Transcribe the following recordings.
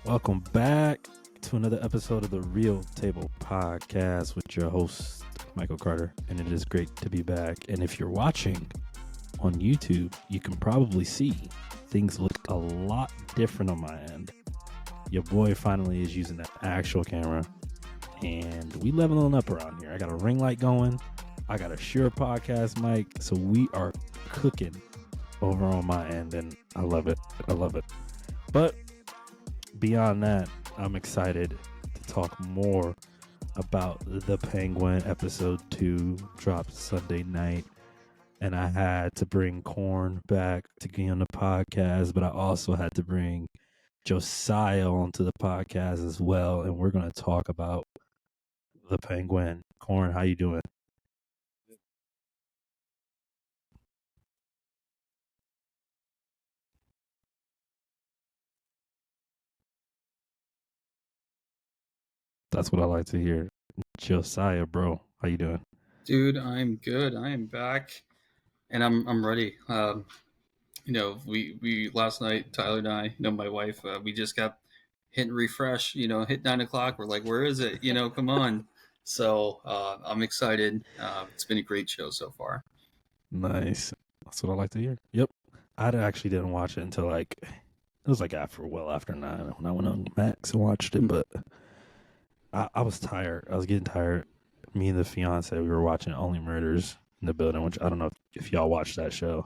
Welcome back to another episode of the Real Table Podcast with your host, Michael Carter. And it is great to be back. And if you're watching on YouTube, you can probably see things look a lot different on my end. Your boy finally is using an actual camera. And we leveling up around here. I got a ring light going. I got a Shure podcast mic. So we are cooking over on my end. And I love it. I love it. But beyond that, I'm excited to talk more about The Penguin. Episode 2 dropped Sunday night, and I had to bring Corn back to get on the podcast, but I also had to bring Josiah onto the podcast as well, and we're going to talk about The Penguin. Corn, how you doing? That's what I like to hear. Josiah, bro, how you doing? Dude, I'm good. I am back, and I'm ready. We last night, Tyler and I, my wife, we just got hit refresh. Hit 9 o'clock. We're like, where is it? Come on. So I'm excited. It's been a great show so far. Nice. That's what I like to hear. Yep. I actually didn't watch it until it was after 9 when I went on Max and watched it, but I was tired. I was getting tired. Me and the fiance, we were watching Only Murders in the Building, which I don't know if y'all watched that show.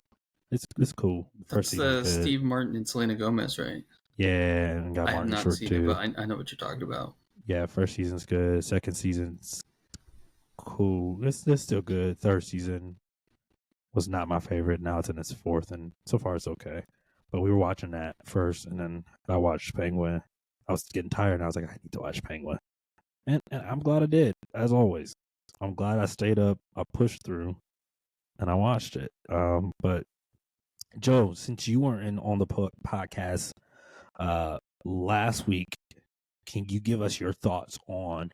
It's cool. That's Steve Martin and Selena Gomez, right? Yeah, and got Martin Short too. I have not seen it, but I know what you're talking about. Yeah, first season's good. Second season's cool. It's still good. Third season was not my favorite. Now it's in its fourth, and so far it's okay. But we were watching that first, and then I watched Penguin. I was getting tired, and I was like, I need to watch Penguin. And I'm glad I did, as always. I'm glad I stayed up, I pushed through, and I watched it. But Joe, since you weren't in on the podcast last week, can you give us your thoughts on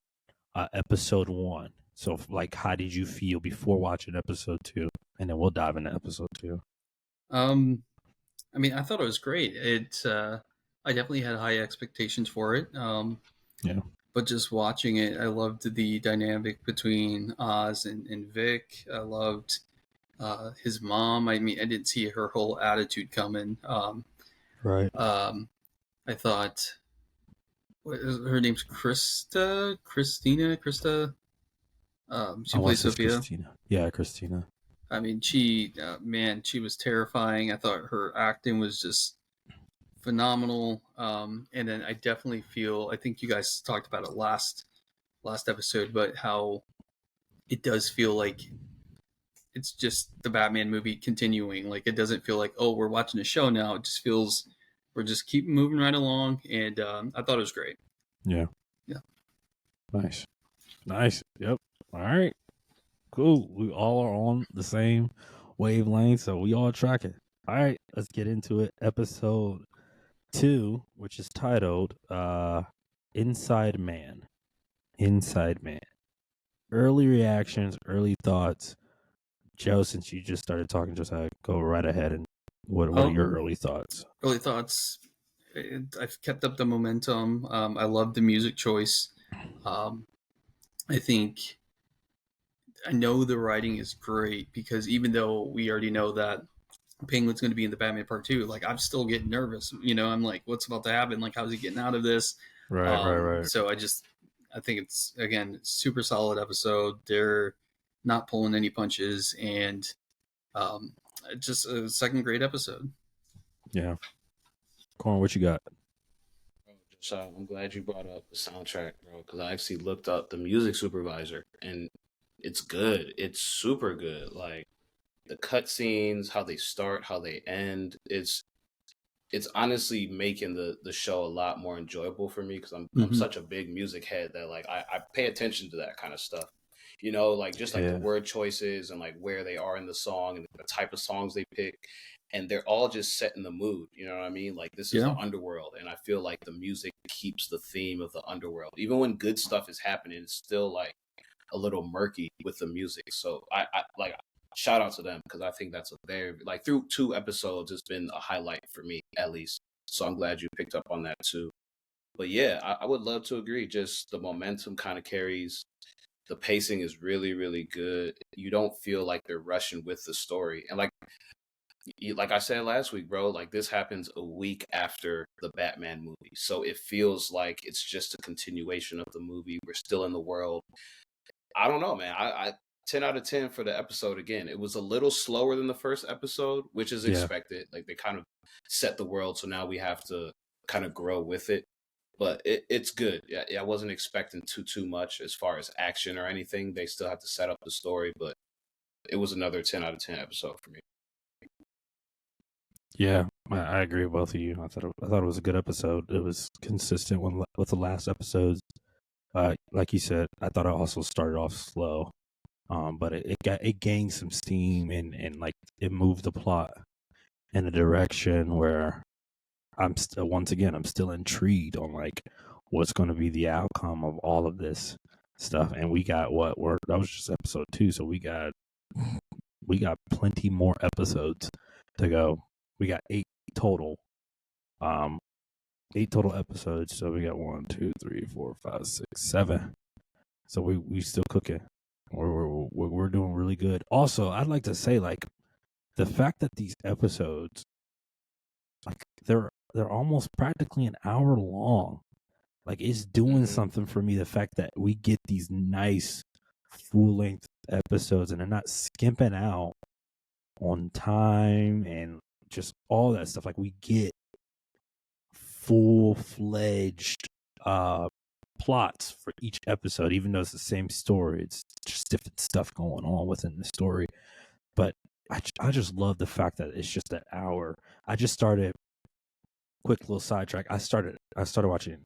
episode 1? So, how did you feel before watching episode 2? And then we'll dive into episode 2. I thought it was great. I definitely had high expectations for it. Yeah. But just watching it, I loved the dynamic between Oz and Vic. I loved his mom. I didn't see her whole attitude coming. Right. I thought her name's Christina. She plays Sophia. Christina. Yeah, Christina. She was terrifying. I thought her acting was just phenomenal. And then I definitely feel, I think you guys talked about it last episode, but how it does feel like it's just the Batman movie continuing. Like, it doesn't feel like, oh, we're watching a show now. It just feels we're just keep moving right along. And I thought it was great. Yeah. Yeah. Nice. Yep. All right. Cool. We all are on the same wavelength, so we all tracking. All right, let's get into it. Episode 2, which is titled Inside Man. Inside Man. Early reactions, early thoughts. Joe, since you just started talking, just go right ahead and what are your early thoughts? Early thoughts. I've kept up the momentum. I love the music choice. I know the writing is great because even though we already know that Penguin's going to be in the Batman Part 2, I'm still getting nervous. I'm like, what's about to happen? How's he getting out of this? Right. So I think it's, again, super solid episode. They're not pulling any punches, and just a second great episode. Yeah. Corn, what you got? So I'm glad you brought up the soundtrack, bro, because I actually looked up the music supervisor, and it's good. It's super good. The cutscenes, how they start, how they end. It's honestly making the show a lot more enjoyable for me because I'm such a big music head that I pay attention to that kind of stuff. The word choices and where they are in the song and the type of songs they pick. and they're all just setting the mood. You know what I mean? Like this is Yeah. the underworld, and I feel like the music keeps the theme of the underworld. Even when good stuff is happening, it's still like a little murky with the music. So I like shout out to them because I think that's a very like through 2 episodes, it's been a highlight for me at least. So I'm glad you picked up on that too. But yeah, I would love to agree. Just the momentum kind of carries. The pacing is really, really good. You don't feel like they're rushing with the story. And like I said last week, bro, like this happens a week after the Batman movie. So it feels like it's just a continuation of the movie. We're still in the world. I don't know, man. I 10 out of 10 for the episode again. It was a little slower than the first episode, which is Yeah. expected. Like they kind of set the world, so now we have to kind of grow with it. But it's good. Yeah, I wasn't expecting too much as far as action or anything. They still have to set up the story, but it was another 10 out of 10 episode for me. Yeah, I agree with both of you. I thought it was a good episode. It was consistent with the last episodes. Like you said, I thought it also started off slow, but it gained some steam and like it moved the plot in a direction where I'm still intrigued on like what's going to be the outcome of all of this stuff. And we got that was just episode 2, so we got plenty more episodes to go. We got 8 total. 8 total episodes. So we got 1, 2, 3, 4, 5, 6, 7. So we still cooking. We're doing really good. Also, I'd like to say like the fact that these episodes like they're almost practically an hour long. Like it's doing something for me. The fact that we get these nice full length episodes and they're not skimping out on time and just all that stuff. Like we get full-fledged plots for each episode, even though it's the same story. It's just different stuff going on within the story. But I just love the fact that it's just an hour. I just started. Quick little sidetrack. I started watching.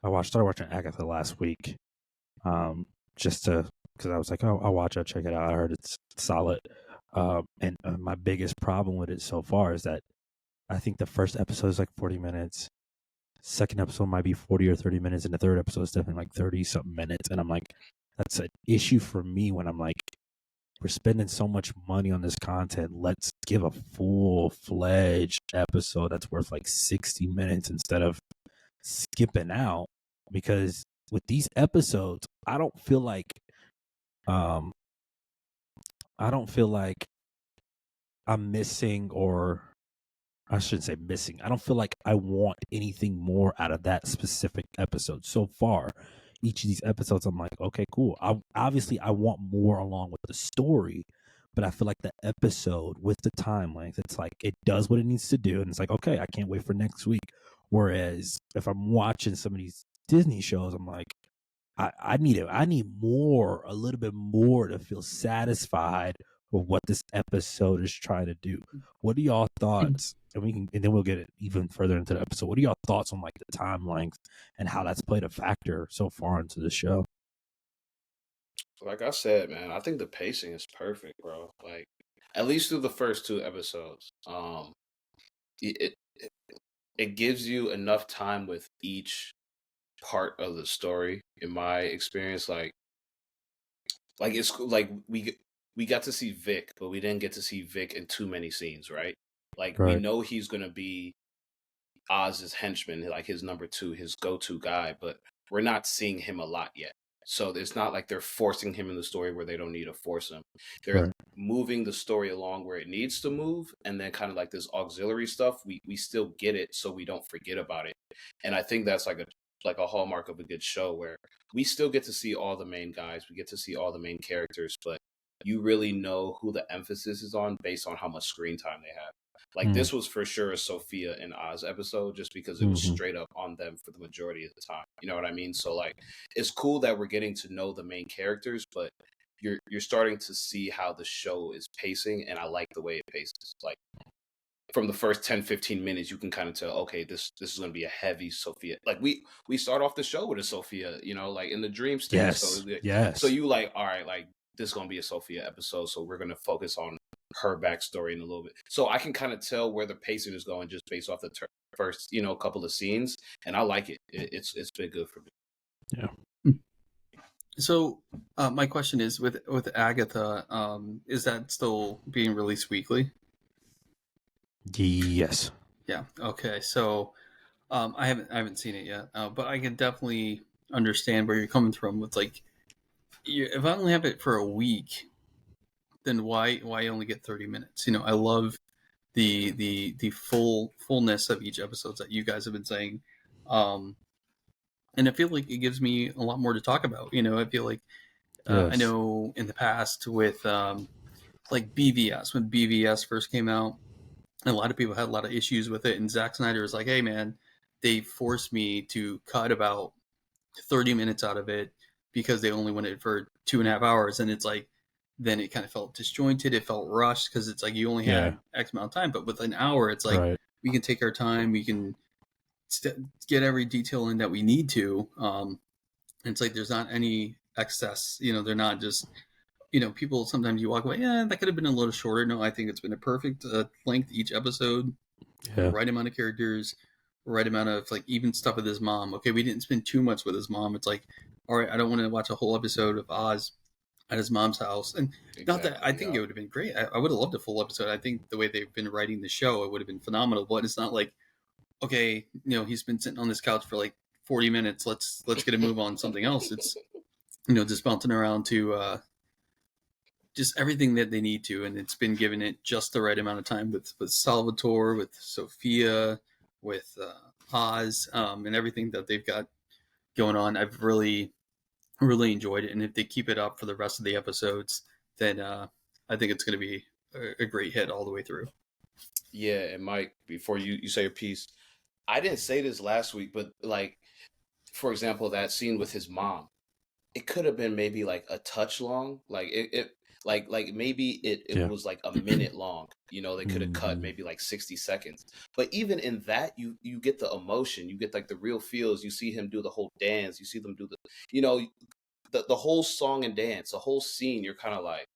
Started watching Agatha last week. Just because I was like, oh, I'll check it out. I heard it's solid. And my biggest problem with it so far is that I think the first episode is like 40 minutes. Second episode might be 40 or 30 minutes. And the third episode is definitely like 30 something minutes. And I'm like, that's an issue for me when I'm like, we're spending so much money on this content. Let's give a full-fledged episode that's worth like 60 minutes instead of skipping out. Because with these episodes, I don't feel like I'm missing, or I shouldn't say missing. I don't feel like I want anything more out of that specific episode. So far, each of these episodes, I'm like, okay, cool. Obviously, I want more along with the story, but I feel like the episode with the time length, it's like it does what it needs to do, and it's like, okay, I can't wait for next week. Whereas if I'm watching some of these Disney shows, I'm like, I need more, a little bit more to feel satisfied with what this episode is trying to do. What are y'all thoughts? And then we'll get it even further into the episode. What are y'all thoughts on like the time length and how that's played a factor so far into the show? Like I said, man, I think the pacing is perfect, bro. Like at least through the first 2 episodes, it it gives you enough time with each part of the story. In my experience, like it's like we got to see Vic, but we didn't get to see Vic in too many scenes, right? Like we Right. know he's gonna be Oz's henchman, like his number 2, his go-to guy, but we're not seeing him a lot yet. So it's not like they're forcing him in the story where they don't need to force him. They're Right. moving the story along where it needs to move, and then kind of like this auxiliary stuff, we still get it, so we don't forget about it. And I think that's like a hallmark of a good show where we still get to see all the main guys, we get to see all the main characters, but you really know who the emphasis is on based on how much screen time they have. Like this was for sure a Sophia and Oz episode just because it was straight up on them for the majority of the time. You know what I mean? So like it's cool that we're getting to know the main characters, but you're starting to see how the show is pacing, and I like the way it paces. Like from the first 10-15 minutes you can kind of tell, okay, this is going to be a heavy Sophia. Like we start off the show with a Sophia, you know, like in the dream state. Yes. So Yes. so you like, all right, like this is going to be a Sophia episode, so we're going to focus on her backstory in a little bit. So I can kind of tell where the pacing is going just based off the first, couple of scenes, and I like it. It's been good for me. Yeah. So my question is with Agatha, is that still being released weekly? Yes. Yeah. Okay. So I haven't seen it yet, but I can definitely understand where you're coming from. With like, if I only have it for a week, then why only get 30 minutes? I love the fullness of each episode that you guys have been saying, and I feel like it gives me a lot more to talk about. I feel like I Yes. know in the past with like BVS, when BVS first came out, and a lot of people had a lot of issues with it, and Zack Snyder was like, "Hey man, they forced me to cut about 30 minutes out of it because they only wanted it for 2.5 hours," and it's like, then it kind of felt disjointed. It felt rushed because it's like you only Yeah. had X amount of time, but with an hour, it's like Right. we can take our time. We can get every detail in that we need to. It's like there's not any excess. They're not just. People sometimes you walk away. Yeah, that could have been a little shorter. No, I think it's been a perfect length each episode. Yeah. Right amount of characters, right amount of like even stuff with his mom. Okay, we didn't spend too much with his mom. It's like, all right, I don't want to watch a whole episode of Oz at his mom's house. And not that I think it would have been great. I would have loved a full episode. I think the way they've been writing the show, it would have been phenomenal. But it's not like, okay, he's been sitting on this couch for like 40 minutes. Let's get a move on something else. It's just bouncing around to just everything that they need to, and it's been given it just the right amount of time with Salvatore, with Sophia, with Oz, and everything that they've got going on. I've really enjoyed it, and if they keep it up for the rest of the episodes, then I think it's going to be a great hit all the way through. Yeah, and Mike, before you say your piece, I didn't say this last week, but like, for example, that scene with his mom, it could have been maybe like a touch long, like it like maybe it was like a minute long. They could have cut maybe like 60 seconds. But even in that, you get the emotion, you get like the real feels. You see him do the whole dance, you see them do the whole song and dance, the whole scene. You're kind of like,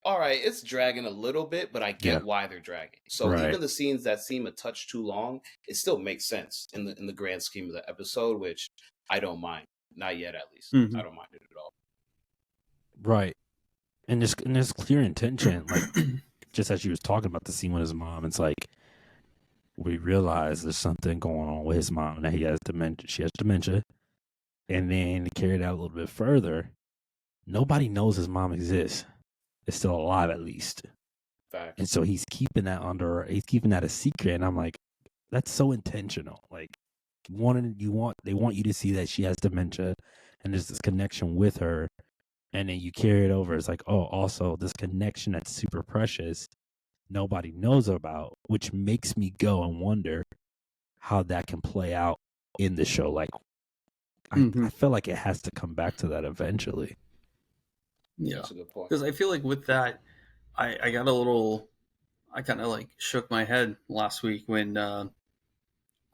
all right, it's dragging a little bit, but I get why they're dragging. So even the scenes that seem a touch too long, it still makes sense in the grand scheme of the episode, which I don't mind. Not yet, at least. Mm-hmm. I don't mind it at all. Right. And there's clear intention, like just as you was talking about the scene with his mom, it's like we realize there's something going on with his mom, that he has dementia. She has dementia. And then to carry that a little bit further, nobody knows his mom exists. It's still alive, at least. Fact. And so he's keeping that a secret. And I'm like, that's so intentional. Like, they want you to see that she has dementia and there's this connection with her. And then you carry it over. It's like, oh, also this connection that's super precious, nobody knows about, which makes me go and wonder how that can play out in the show. Like, I feel like it has to come back to that eventually. Yeah, that's a good point. Because I feel like with that, I got a little, I kind of like shook my head last week when,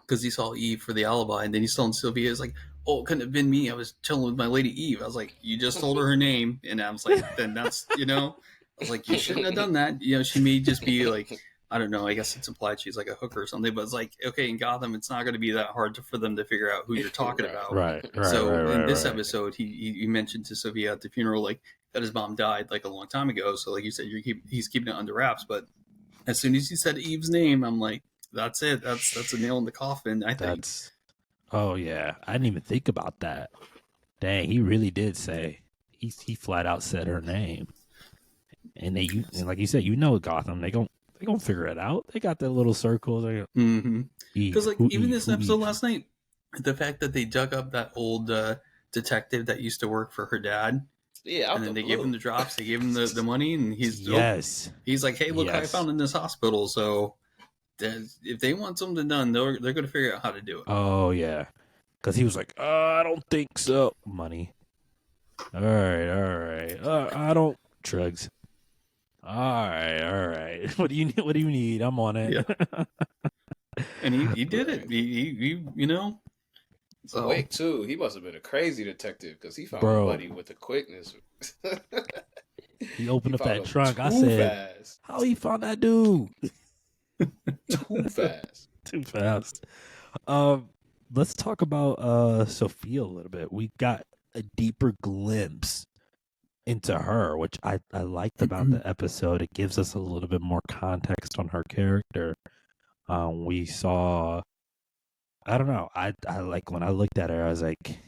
because he saw Eve for the alibi, and then he's telling Sylvia, it's like, oh, it couldn't have been me. I was chilling with my lady Eve. I was like, you just told her name, and I was like, then that's, I was like, you shouldn't have done that. She may just be like, I don't know. I guess it's implied she's like a hooker or something, but it's like, okay, in Gotham, it's not going to be that hard for them to figure out who you're talking about. Right. So in this episode, he mentioned to Sophia at the funeral, like, that his mom died like a long time ago. So like you said, he's keeping it under wraps. But as soon as he said Eve's name, I'm like, that's it. That's a nail in the coffin, I think. Oh yeah, I didn't even think about that. Dang, he really did say he flat out said her name, and and like you said, Gotham, they gonna figure it out. They got their little circles. Because like even this episode last night, the fact that they dug up that old detective that used to work for her dad. Yeah, and then they gave him the drops, they gave him the money, and he's like, hey, look, I found in this hospital. So if they want something done, they're going to figure out how to do it. Oh yeah, because he was like, I don't think so. Money. All right. I don't drugs. All right. What do you need? I'm on it. Yeah. And he did it. He So, quick too. He must have been a crazy detective because he found money with the quickness. He opened up found that him trunk. I too said, fast. how he found that dude? Too fast. Too fast. Let's talk about Sophia a little bit. We got a deeper glimpse into her, which I liked about the episode. It gives us a little bit more context on her character. We saw, I don't know, I like when I looked at her, I was like,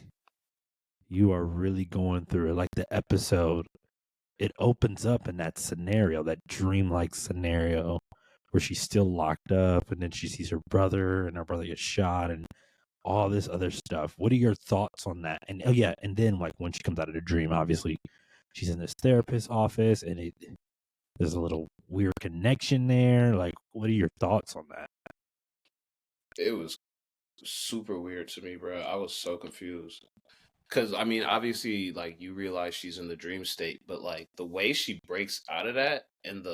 you are really going through it. Like the episode, it opens up in that scenario, that dreamlike scenario where she's still locked up and then she sees her brother and her brother gets shot and all this other stuff. What are your thoughts on that? And oh yeah, and then like when she comes out of the dream, obviously she's in this therapist's office and there's a little weird connection there. Like, what are your thoughts on that? It was super weird to me, bro. I was so confused. Because, I mean, obviously, like, you realize she's in the dream state, but, like, the way she breaks out of that and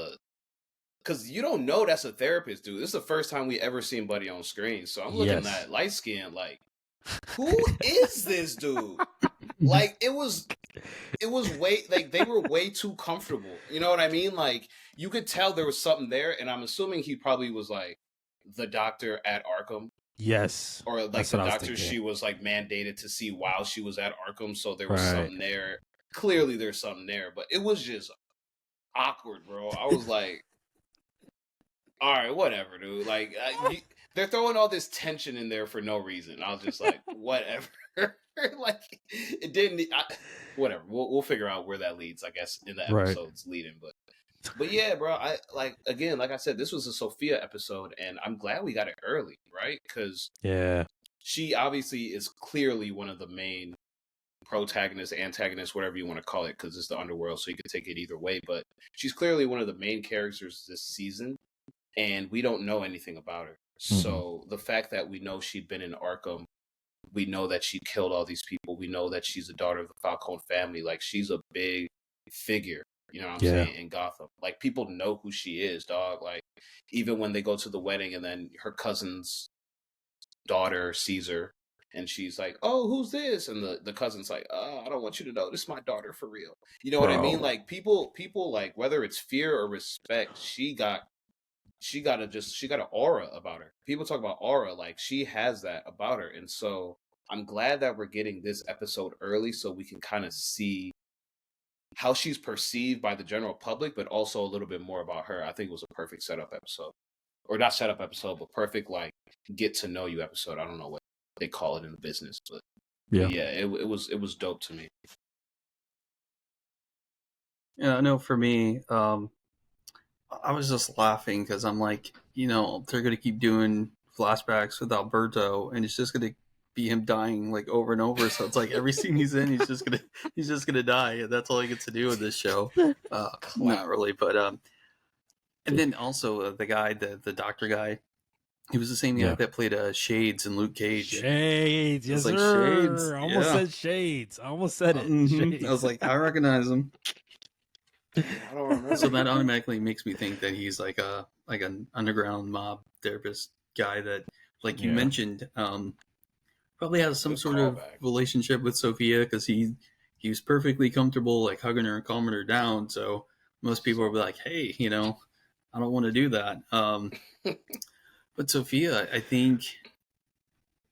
because you don't know that's a therapist, dude. This is the first time we ever seen Buddy on screen. So I'm looking at light skin, like, who is this dude? Like, it was way, like, they were way too comfortable. You know what I mean? Like, you could tell there was something there, and I'm assuming he probably was, like, the doctor at Arkham. Yes. Or like the doctor she was like mandated to see while she was at Arkham, so there was something there. Clearly there's something there, but it was just awkward, bro. I was like, all right, whatever, dude. Like, they're throwing all this tension in there for no reason. I was just like, whatever. Like, it didn't. Whatever. We'll figure out where that leads, I guess, in the episodes leading. But yeah, bro. I like I said, this was a Sophia episode, and I'm glad we got it early, right? Because she obviously is clearly one of the main protagonists, antagonists, whatever you want to call it, because it's the underworld, so you could take it either way. But she's clearly one of the main characters this season, and we don't know anything about her. Mm-hmm. So the fact that we know she'd been in Arkham, we know that she killed all these people, we know that she's a daughter of the Falcone family, like she's a big figure. You know what I'm saying? In Gotham. Like, people know who she is, dog. Like, even when they go to the wedding and then her cousin's daughter sees her and she's like, oh, who's this? And the cousin's like, oh, I don't want you to know. This is my daughter for real. You know what I mean? Like, people like, whether it's fear or respect, she got an aura about her. People talk about aura, like, she has that about her. And so I'm glad that we're getting this episode early so we can kind of see how she's perceived by the general public, but also a little bit more about her. I think it was a perfect setup episode. Or not setup episode, but perfect, like, get to know you episode. I don't know what they call it in the business, but yeah, it was dope to me. Yeah, I know for me, I was just laughing because I'm like, you know, they're going to keep doing flashbacks with Alberto, and it's just going to be him dying like over and over. So it's like every scene he's in, he's just gonna die. And that's all he gets to do with this show. Not really, but and then also the guy, the doctor guy, he was the same guy that played Shades in Luke Cage. Shades, yes, like Shades. I almost said Shades. I almost said it. Mm-hmm. I was like, I recognize him. I don't remember. So that automatically makes me think that he's like an underground mob therapist guy that, like you mentioned, probably has some sort of relationship with Sophia because he was perfectly comfortable like hugging her and calming her down. So most people will be like, hey, you know, I don't want to do that. But Sophia, I think,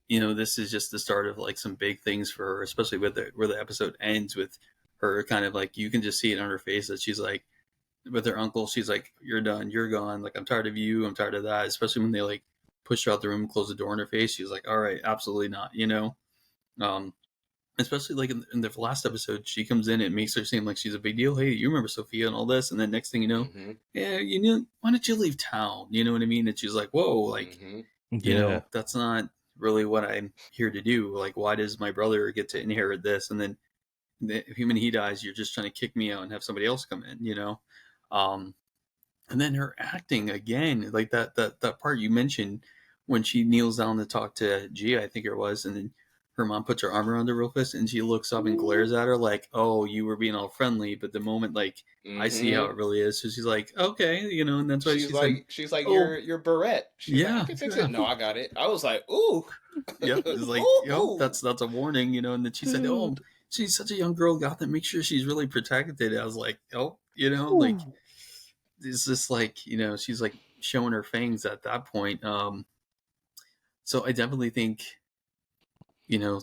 you know, this is just the start of like some big things for her, especially with where the episode ends with her kind of like, you can just see it on her face that she's like, with her uncle, she's like, you're done, you're gone. Like, I'm tired of you. I'm tired of that. Especially when they like push her out the room, close the door in her face. She was like, all right, absolutely not, you know? Especially like in the last episode, she comes in, it makes her seem like she's a big deal. Hey, you remember Sophia and all this. And then next thing you know, yeah, you know, why don't you leave town? You know what I mean? And she's like, whoa, like, you know, that's not really what I'm here to do. Like, why does my brother get to inherit this? And then when he dies, you're just trying to kick me out and have somebody else come in, you know? And then her acting again, like that part you mentioned when she kneels down to talk to Gia, I think it was, and then her mom puts her arm around her real fast and she looks up and glares at her like, oh, you were being all friendly, but the moment like I see how it really is, so she's like, okay, you know, and that's why she's like oh, you're Barrett. She's like, I can fix it. No, I got it. I was like, ooh. Yep. It's like, that's a warning, you know, and then she said, oh, she's such a young girl. Got to make sure she's really protected. I was like, oh, like it's just like she's like showing her fangs at that point. So I definitely think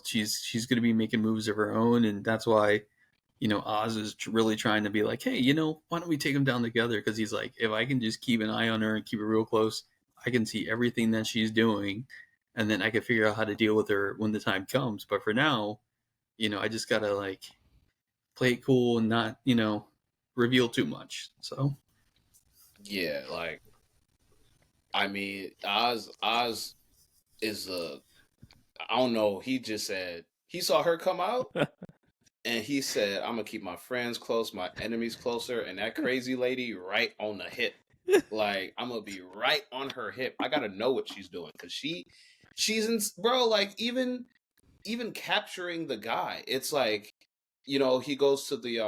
she's going to be making moves of her own, and that's why Oz is really trying to be like, hey, why don't we take them down together? Because he's like, if I can just keep an eye on her and keep it real close, I can see everything that she's doing, and then I can figure out how to deal with her when the time comes. But for now, I just gotta like play it cool and not, reveal too much. So Yeah, like I mean, Oz is I don't know. He just said he saw her come out. And he said, I'm going to keep my friends close, my enemies closer, and that crazy lady right on the hip. Like, I'm going to be right on her hip. I got to know what she's doing because she's in, bro, like, even capturing the guy, it's like, he goes to the,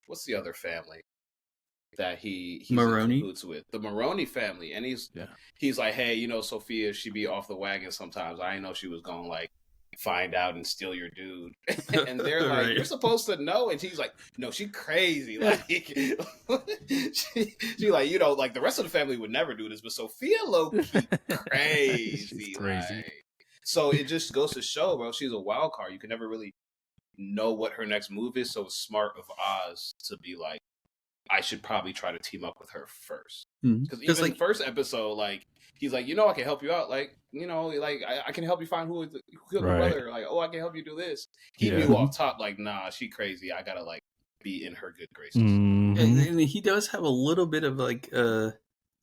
what's the other family that he's Maroney? in cahoots with? The Maroney family. And he's like, hey, Sophia, she be off the wagon sometimes. I didn't know she was going to, like, find out and steal your dude. And they're like, Right. You're supposed to know. And he's like, no, she crazy. Like she like, like the rest of the family would never do this, but Sophia low-key crazy. She's crazy. Like, so it just goes to show, bro, she's a wild card. You can never really know what her next move is. So it's smart of Oz to be like, I should probably try to team up with her first. Because even like, the first episode, like, he's like, I can help you out. Like, like, I can help you find who killed your brother. Like, oh, I can help you do this. He knew off top, like, nah, she crazy. I gotta, like, be in her good graces. Mm-hmm. And he does have a little bit of, like,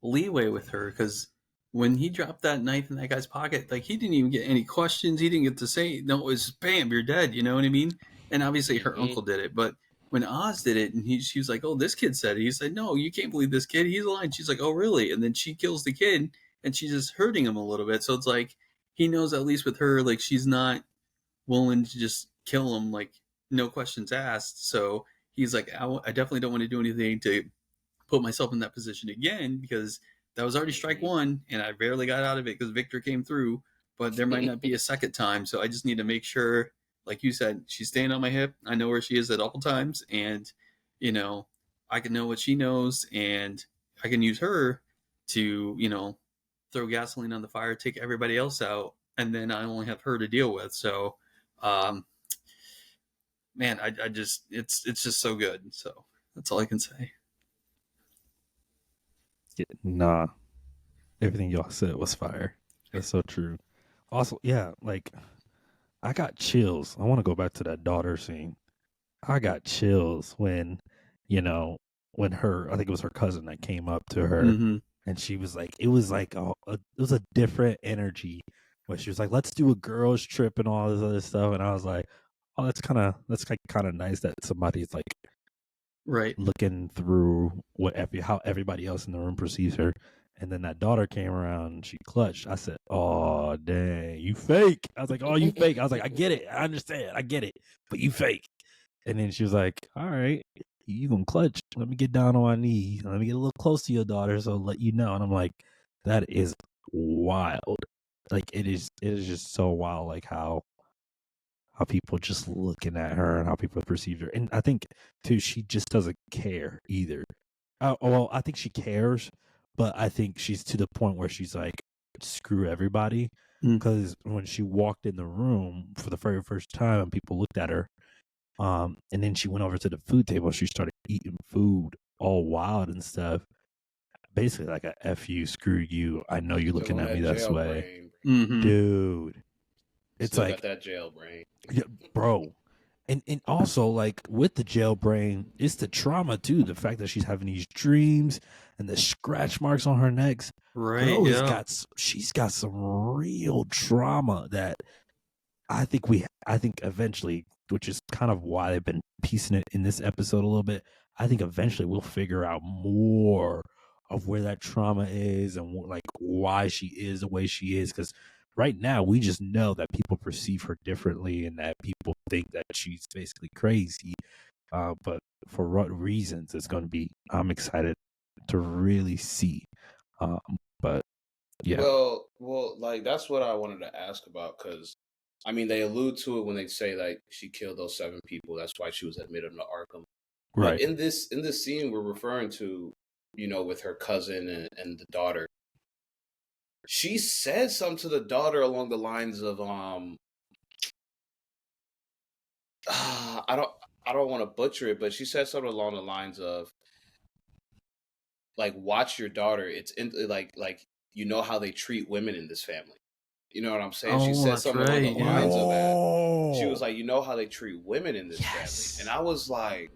leeway with her. Because when he dropped that knife in that guy's pocket, like, he didn't even get any questions. He didn't get to say, no, it was, bam, you're dead. You know what I mean? And obviously her uncle did it. But when Oz did it, and she was like, oh, this kid said it. He said, no, you can't believe this kid. He's lying. She's like, oh, really? And then she kills the kid, and she's just hurting him a little bit. So it's like, he knows at least with her, like, she's not willing to just kill him, like, no questions asked. So he's like, I definitely don't want to do anything to put myself in that position again, because that was already strike one, and I barely got out of it because Victor came through. But there might not be a second time. So I just need to make sure, like you said, she's staying on my hip. I know where she is at all times. And, I can know what she knows, and I can use her to, throw gasoline on the fire, take everybody else out. And then I only have her to deal with. So, man, I just, it's just so good. So that's all I can say. Yeah, nah. Everything y'all said was fire. That's so true. Also, yeah, like, I got chills. I want to go back to that daughter scene. I got chills when, when I think it was her cousin that came up to her, and she was like, it was like it was a different energy where she was like, let's do a girls trip and all this other stuff. And I was like, oh, that's kind of nice that somebody's like, right, looking through how everybody else in the room perceives her. And then that daughter came around and she clutched. I said, oh, dang, you fake. I was like, oh, you fake. I was like, I get it. I understand. I get it. But you fake. And then she was like, all right, you gonna clutch. Let me get down on my knees. Let me get a little close to your daughter so I'll let you know. And I'm like, that is wild. Like, it is just so wild, like how people just looking at her and how people perceive her. And I think, too, she just doesn't care either. Well, I think she cares, but I think she's to the point where she's like, screw everybody. Because when she walked in the room for the very first time and people looked at her, and then she went over to the food table, she started eating food all wild and stuff. Basically like a F you, screw you, I know you're looking at me this way. Dude. It's still like got that jail brain. Yeah, bro. And also, like, with the jail brain, it's the trauma too. The fact that she's having these dreams and the scratch marks on her necks. Right. Girl she's got some real trauma that I think eventually, which is kind of why they've been piecing it in this episode a little bit. I think eventually we'll figure out more of where that trauma is and like why she is the way she is. Because right now we just know that people perceive her differently and that people think that she's basically crazy. But for what reasons it's going to be, I'm excited to really see. But yeah. Well, like that's what I wanted to ask about, because I mean, they allude to it when they say like she killed those 7 people. That's why she was admitted to Arkham. But Right. in this scene we're referring to, with her cousin and the daughter, she said something to the daughter along the lines of I don't want to butcher it, but she said something along the lines of like, watch your daughter. It's like how they treat women in this family. You know what I'm saying? She Oh, said that's something along the right. Yeah. lines of that. She Oh, was like, how they treat women in this yes. family. And I was like,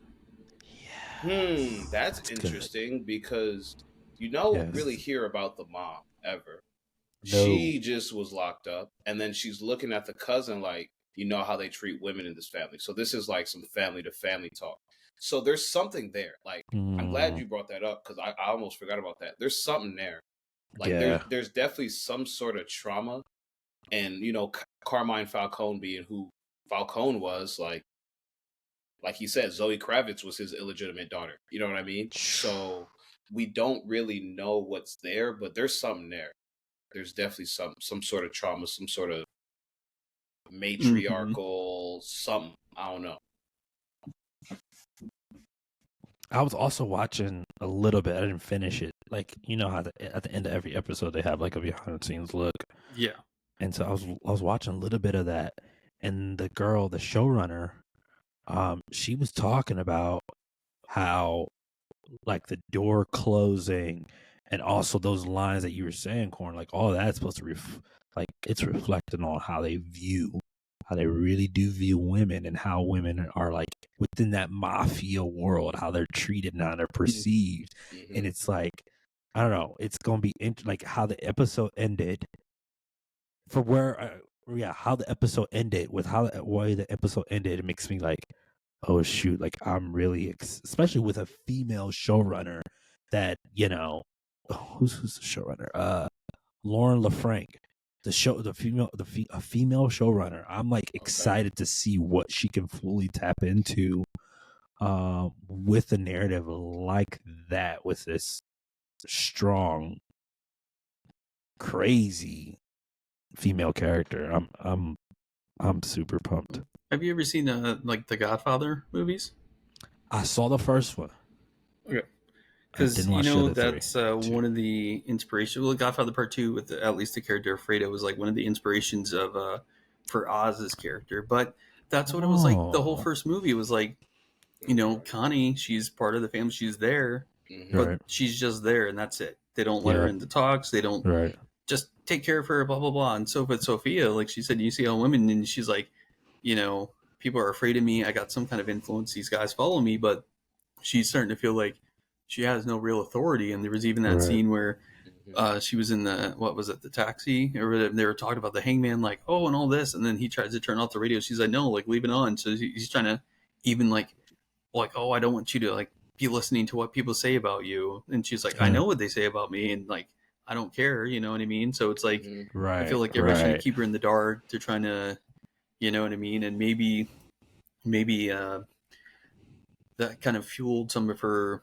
Yes. that's good. interesting because you don't Yes. really hear about the mom ever. No. She just was locked up, and then she's looking at the cousin like, how they treat women in this family. So this is like some family to family talk. So there's something there. Like, I'm glad you brought that up because I almost forgot about that. There's something there. Like, Yeah. there's definitely some sort of trauma, and Carmine Falcone being who Falcone was, like he said, Zoe Kravitz was his illegitimate daughter. You know what I mean? So we don't really know what's there, but there's something there. There's definitely some sort of trauma, some sort of matriarchal something. I don't know. I was also watching a little bit. I didn't finish it. Like, you know how at the end of every episode they have like a behind the scenes look. Yeah. And so I was watching a little bit of that, and the girl, the showrunner, she was talking about how like the door closing and also those lines that you were saying, Corn, like all that's supposed to like it's reflecting on how they really do view women and how women are like within that mafia world, how they're treated and how they're perceived. Mm-hmm. And it's like, I don't know, it's going to be like how the episode ended for where, how the episode ended with why the episode ended. It makes me like, oh shoot, like I'm really, especially with a female showrunner that, who's the showrunner? Lauren LaFranc, a female showrunner. I'm like excited to see what she can fully tap into with a narrative like that, with this strong, crazy female character. I'm super pumped. Have you ever seen like the Godfather movies? I saw the first one. Okay. Because that's one of the inspirations. Well, Godfather Part 2, with at least the character Fredo, was like one of the inspirations of for Oz's character. But that's what it was like. The whole first movie was like, Connie, she's part of the family, she's there, but she's just there, and that's it. They don't let her into talks. They don't just take care of her, blah blah blah. And so with Sophia, like she said, you see all women, and she's like, people are afraid of me. I got some kind of influence. These guys follow me, but she's starting to feel like she has no real authority. And there was even that scene where she was in the taxi, or they were talking about the hangman, like, oh, and all this, and then he tries to turn off the radio. She's like, no, like, leave it on. So he's trying to even like, oh, I don't want you to like be listening to what people say about you. And she's like, I know what they say about me, and like, I don't care. You know what I mean? So it's like, I feel like everybody's trying to keep her in the dark. They're trying to, you know what I mean? And maybe that kind of fueled some of her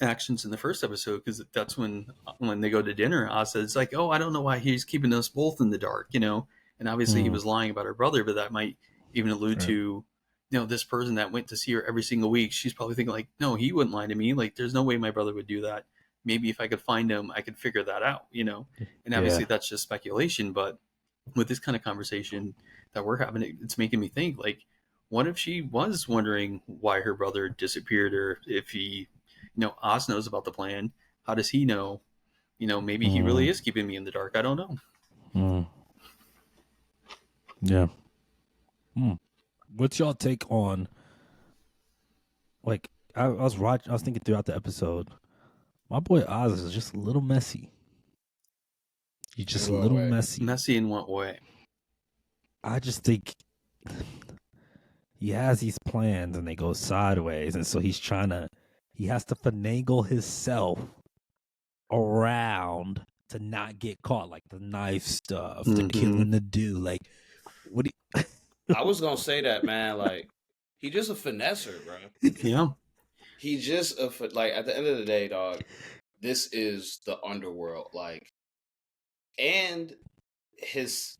actions in the first episode, because that's when they go to dinner, Asa is like, oh, I don't know why he's keeping us both in the dark, and obviously he was lying about her brother, but that might even allude to, this person that went to see her every single week. She's probably thinking like, no, he wouldn't lie to me, like there's no way my brother would do that. Maybe if I could find him, I could figure that out, and obviously that's just speculation, but with this kind of conversation that we're having, it's making me think, like, what if she was wondering why her brother disappeared, or if he, Oz knows about the plan. How does he know? Maybe he really is keeping me in the dark. I don't know. Yeah. What's y'all take on, like, I was thinking throughout the episode, my boy Oz is just a little messy. He's just a little messy. Messy in what way? I just think he has these plans and they go sideways, and so he has to finagle himself around to not get caught, like the knife stuff, the killing the dude. Like, what do you... I was gonna say that, man. Like, he just a finesser, bro. Yeah. He just like, at the end of the day, dog, this is the underworld, like, and his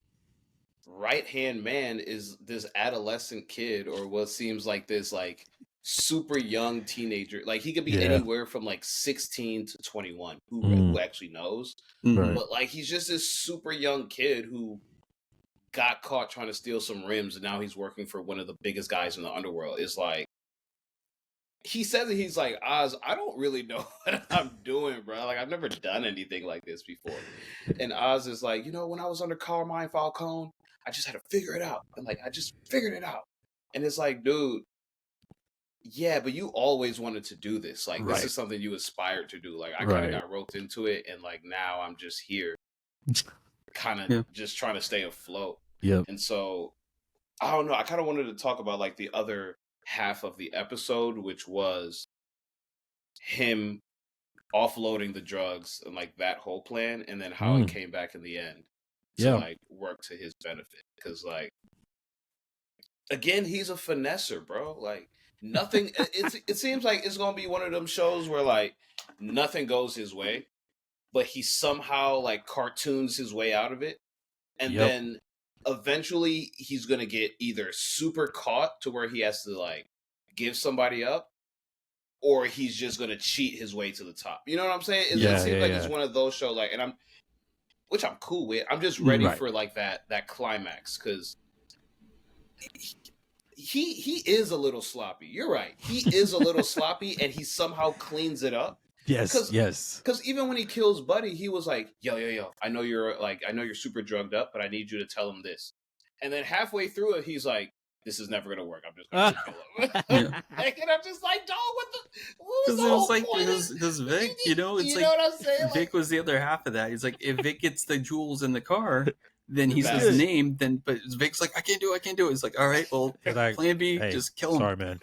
right-hand man is this adolescent kid, or what seems like this like super young teenager. Like he could be anywhere from like 16 to 21. Who actually knows? Right. But like he's just this super young kid who got caught trying to steal some rims, and now he's working for one of the biggest guys in the underworld. It's like he says it, he's like, Oz, I don't really know what I'm doing, bro. Like I've never done anything like this before. And Oz is like, when I was under Carmine Falcone, I just had to figure it out. And like I just figured it out. And it's like, dude, yeah, but you always wanted to do this. Like this is something you aspired to do. Like I kind of got roped into it, and like now I'm just here kind of just trying to stay afloat. Yep. And so I don't know. I kind of wanted to talk about like the other half of the episode, which was him offloading the drugs and like that whole plan, and then how it came back in the end to like work to his benefit. Because like again, he's a finesser, bro. Like nothing. it seems like it's gonna be one of them shows where like nothing goes his way, but he somehow like cartoons his way out of it, and then eventually he's gonna get either super caught to where he has to like give somebody up, or he's just gonna cheat his way to the top. You know what I'm saying? It seems like it's one of those shows, like, and which I'm cool with. I'm just ready for like that climax, because he is a little sloppy. You're right. He is a little sloppy, and he somehow cleans it up. Yes. Because even when he kills Buddy, he was like, yo, I know you're super drugged up, but I need you to tell him this. And then halfway through it, he's like, this is never gonna work. I'm just gonna kill him. And I'm just like, dog, what was the whole point? Because Vic, it's know like what I'm saying? Vic was the other half of that. He's like, if Vic gets the jewels in the car, then he's his name. But Vic's like, I can't do it. It's like, all right, well, like, plan B, just kill him. Sorry, man.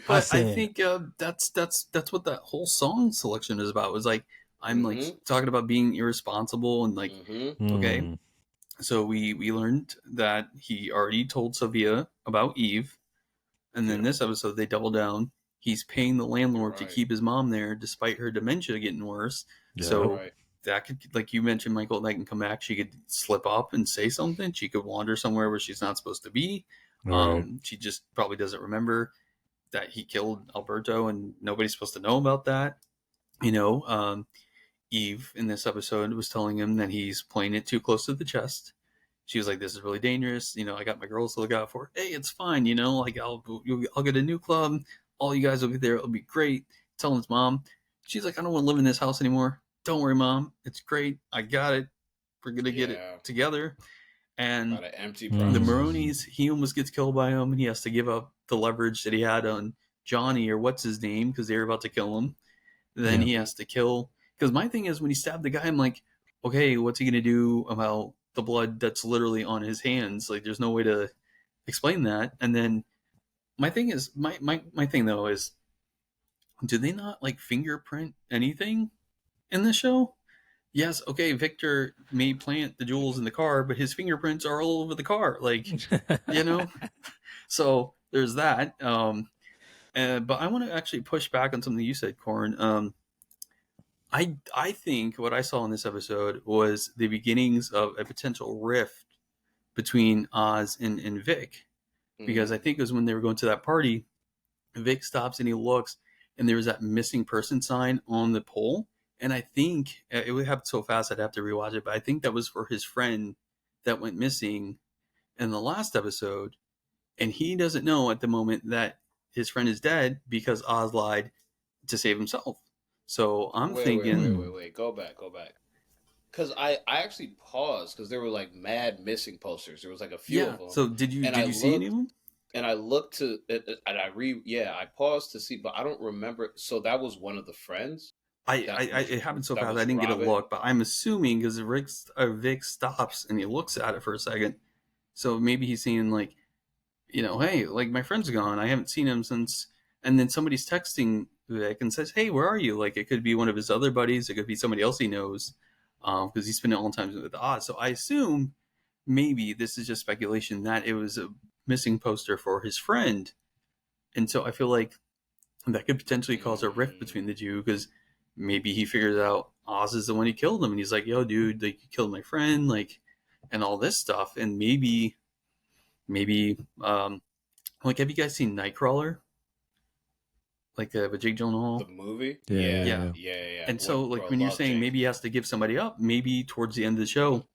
But I think that's what that whole song selection is about. It was like, I'm like talking about being irresponsible and like, okay. So we learned that he already told Sophia about Eve, and then this episode they double down. He's paying the landlord to keep his mom there despite her dementia getting worse. So that could, like you mentioned, Michael, that can come back. She could slip up and say something. She could wander somewhere where she's not supposed to be. She just probably doesn't remember that he killed Alberto, and nobody's supposed to know about that. Eve in this episode was telling him that he's playing it too close to the chest. She was like, this is really dangerous. I got my girls to look out for. Hey, it's fine. Like I'll get a new club. All you guys will be there. It'll be great. Telling his mom. She's like, I don't want to live in this house anymore. Don't worry, Mom. It's great. I got it. We're going to get it together. And empty the Maronis, he almost gets killed by him, and he has to give up the leverage that he had on Johnny, or what's his name, because they were about to kill him. Then he has to kill. Because my thing is, when he stabbed the guy, I'm like, okay, what's he going to do about the blood that's literally on his hands? Like, there's no way to explain that. And then my thing is, my thing though is, do they not like fingerprint anything in the show? Yes, okay, Victor may plant the jewels in the car, but his fingerprints are all over the car. Like, So there's that. But I want to actually push back on something you said, Corn. I think what I saw in this episode was the beginnings of a potential rift between Oz and Vic. Because I think it was when they were going to that party, Vic stops and he looks, and there was that missing person sign on the pole. And I think it would happen so fast I'd have to rewatch it, but I think that was for his friend that went missing in the last episode. And he doesn't know at the moment that his friend is dead because Oz lied to save himself. So I'm thinking... Wait. Go back. Because I actually paused because there were like mad missing posters. There was like a few of them. So did you see any of them? And I looked to it, and I paused to see, but I don't remember. So that was one of the friends. It happened so fast I didn't get a look, but I'm assuming because Vic stops and he looks at it for a second, so maybe he's seeing like, hey, like my friend's gone, I haven't seen him since, and then somebody's texting Vic and says, hey, where are you? Like it could be one of his other buddies, it could be somebody else he knows, because he's spending all the time with Oz. So I assume maybe this is just speculation that it was a missing poster for his friend, and so I feel like that could potentially cause a rift between the two, because maybe he figures out Oz is the one who killed him, and he's like, yo, dude, like, you killed my friend, like, and all this stuff. And maybe like, have you guys seen Nightcrawler? Like with Jake The Gyllenhaal? movie? Yeah. Yeah. And so, What, like, bro, when you're love saying Jake. maybe he has to give somebody up, maybe towards the end of the show,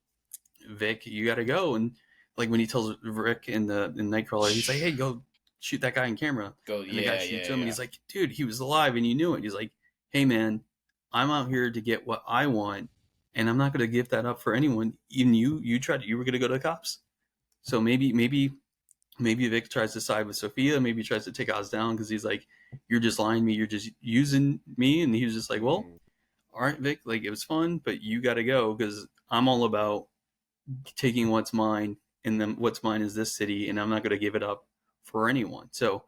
Vic, you got to go. And like when he tells Rick in Nightcrawler, he's like, "Hey, go shoot that guy in camera." Go, And the guy yeah, shoots yeah, him, and yeah. he's like, "Dude, he was alive, and you knew it." He's like, "Hey, man, I'm out here to get what I want, and I'm not going to give that up for anyone. Even you, you were going to go to the cops. So maybe Vic tries to side with Sophia. Maybe he tries to take Oz down because he's like, "You're just lying to me. You're just using me." And he was just like, "Well, all right, Vic, like it was fun, but you got to go because I'm all about taking what's mine, and then what's mine is this city, and I'm not going to give it up for anyone." So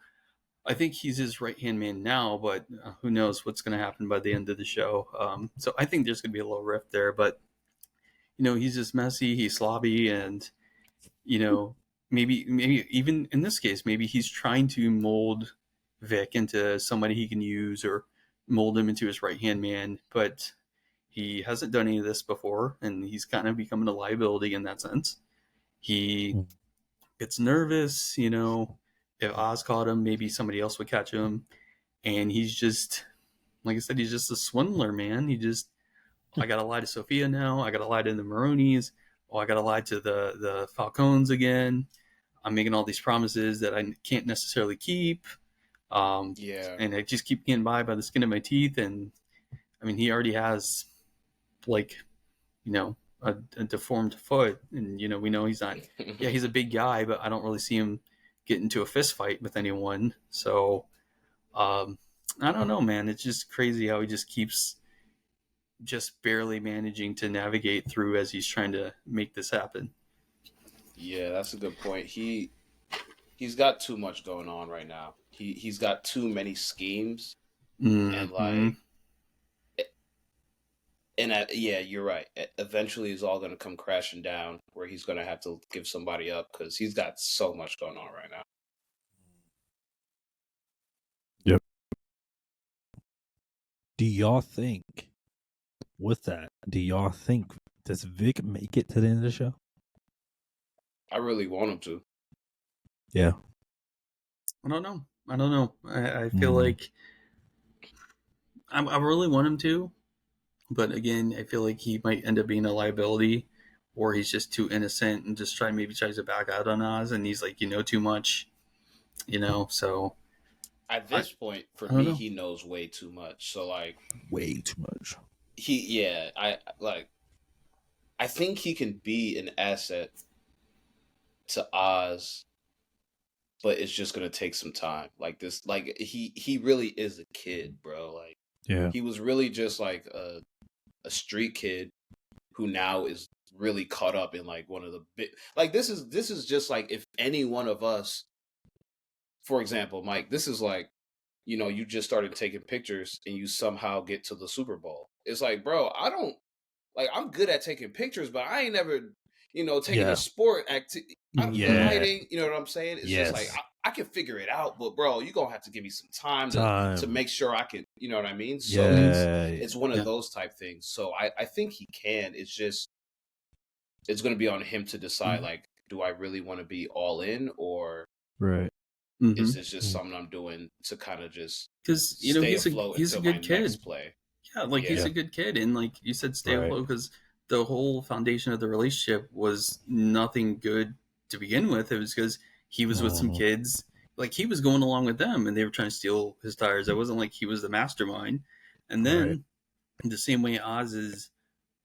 I think he's his right hand man now, but who knows what's going to happen by the end of the show. So I think there's going to be a little rift there, but he's just messy, he's slobby, and you know, maybe even in this case, maybe he's trying to mold Vic into somebody he can use or mold him into his right hand man, but he hasn't done any of this before, and he's kind of becoming a liability in that sense. He gets nervous, if Oz caught him, maybe somebody else would catch him, and he's just, like I said, he's just a swindler, man. I gotta lie to Sophia now. I gotta lie to the Maronis. Oh, I gotta lie to the Falcones again. I'm making all these promises that I can't necessarily keep. Yeah. And I just keep getting by the skin of my teeth. And I mean, he already has like, a deformed foot. And, we know he's not, yeah, he's a big guy, but I don't really see him get into a fist fight with anyone. So, I don't know, man. It's just crazy how he just keeps just barely managing to navigate through as he's trying to make this happen. Yeah, that's a good point. He's got too much going on right now. He's got too many schemes, and Mm-hmm. like, yeah, you're right. Eventually, it's all going to come crashing down where he's going to have to give somebody up because he's got so much going on right now. Yep. Do y'all think, with that, does Vic make it to the end of the show? I really want him to. Yeah. I don't know. I feel like I really want him to, but again, I feel like he might end up being a liability, or he's just too innocent and just tries to back out on Oz, and he's like, too much, So At this point, for I don't me, know. he knows way too much. So like, Way too much. I think he can be an asset to Oz, but it's just gonna take some time. Like this, like he really is a kid, bro. Like Yeah. he was really just like a street kid who now is really caught up in like one of the big, like this is just like if any one of us, for example, Mike, this is like, you just started taking pictures and you somehow get to the Super Bowl. It's like, bro, I don't, like, I'm good at taking pictures, but I ain't never, taking Yeah. a sport activity. Yeah. Lighting, you know what I'm saying? It's just like, Yes. I can figure it out, but bro, you're going to have to give me some time to make sure I can, you know what I mean? So Yeah. it's one of those type things. So I think he can. It's just, it's going to be on him to decide, like, do I really want to be all in, or Right. is this just something I'm doing to kind of just Because stay afloat he's a until my good kid. next play? Yeah, like he's Yeah. a good kid, and like you said, stay Right. afloat because the whole foundation of the relationship was nothing good to begin with. It was because he was with some kids, like he was going along with them, and they were trying to steal his tires. It wasn't like he was the mastermind. And then, the same way Oz is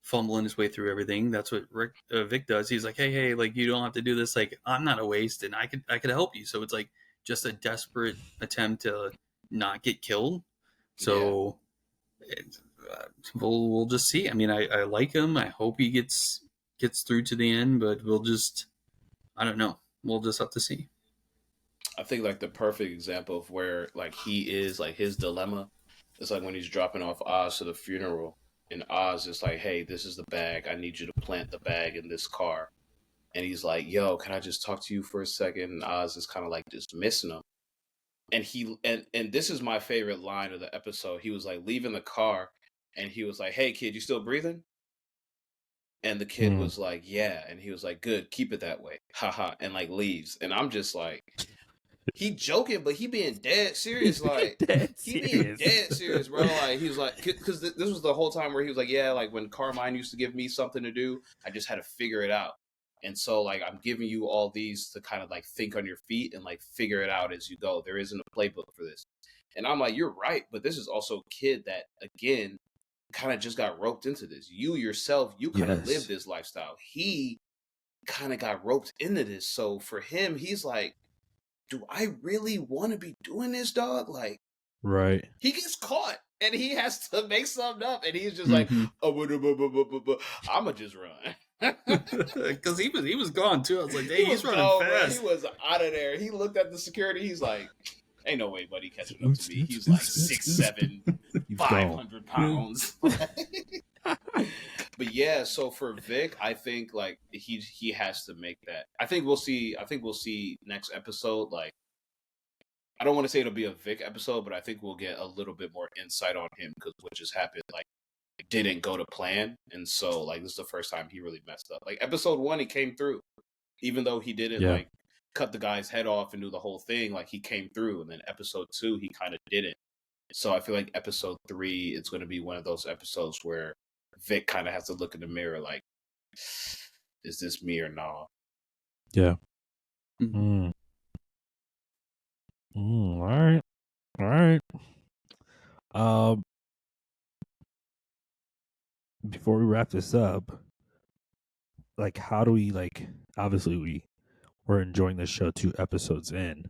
fumbling his way through everything, that's what Vic does. He's like, hey, like you don't have to do this. Like I'm not a waste, and I could help you. So it's like just a desperate attempt to not get killed. So. We'll just see. I mean, I like him. I hope he gets through to the end, but I don't know. We'll just have to see. I think like the perfect example of where like he is, like his dilemma is like when he's dropping off Oz to the funeral, and Oz is like, hey, this is the bag. I need you to plant the bag in this car. And he's like, yo, can I just talk to you for a second? And Oz is kind of like dismissing him. And and this is my favorite line of the episode. He was like leaving the car and he was like, hey kid, you still breathing? And the kid was like, yeah. And he was like, good, keep it that way. Haha. And like leaves. And I'm just like, he joking, but he being dead serious. Like, he being dead serious, bro. Like, he was like, because this was the whole time where he was like, yeah, like when Carmine used to give me something to do, I just had to figure it out. And so, like, I'm giving you all these to kind of like think on your feet and like figure it out as you go. There isn't a playbook for this. And I'm like, you're right. But this is also a kid that, again, kind of just got roped into this. You yourself, you kind of lived this lifestyle. He kind of got roped into this. So for him, he's like, do I really want to be doing this, dog? Like, right. He gets caught and he has to make something up, and he's just like, I'ma just run. Because he was gone too. I was like, hey, he's running fast. He was out of there. He looked at the security. He's like, ain't no way, buddy, catching up to me. He's like 6'7", 500 pounds. But yeah, so for Vic, I think like he has to make that. I think we'll see next episode. Like, I don't want to say it'll be a Vic episode, but I think we'll get a little bit more insight on him because what just happened like didn't go to plan, and so like this is the first time he really messed up. Like episode 1, he came through, even though he didn't like cut the guy's head off and do the whole thing. Like he came through, and then episode 2, he kind of didn't. So I feel like episode 3 is going to be one of those episodes where Vic kind of has to look in the mirror like, is this me or not? Yeah. All right. Before we wrap this up, like, how do we, like, obviously we're enjoying this show 2 episodes in.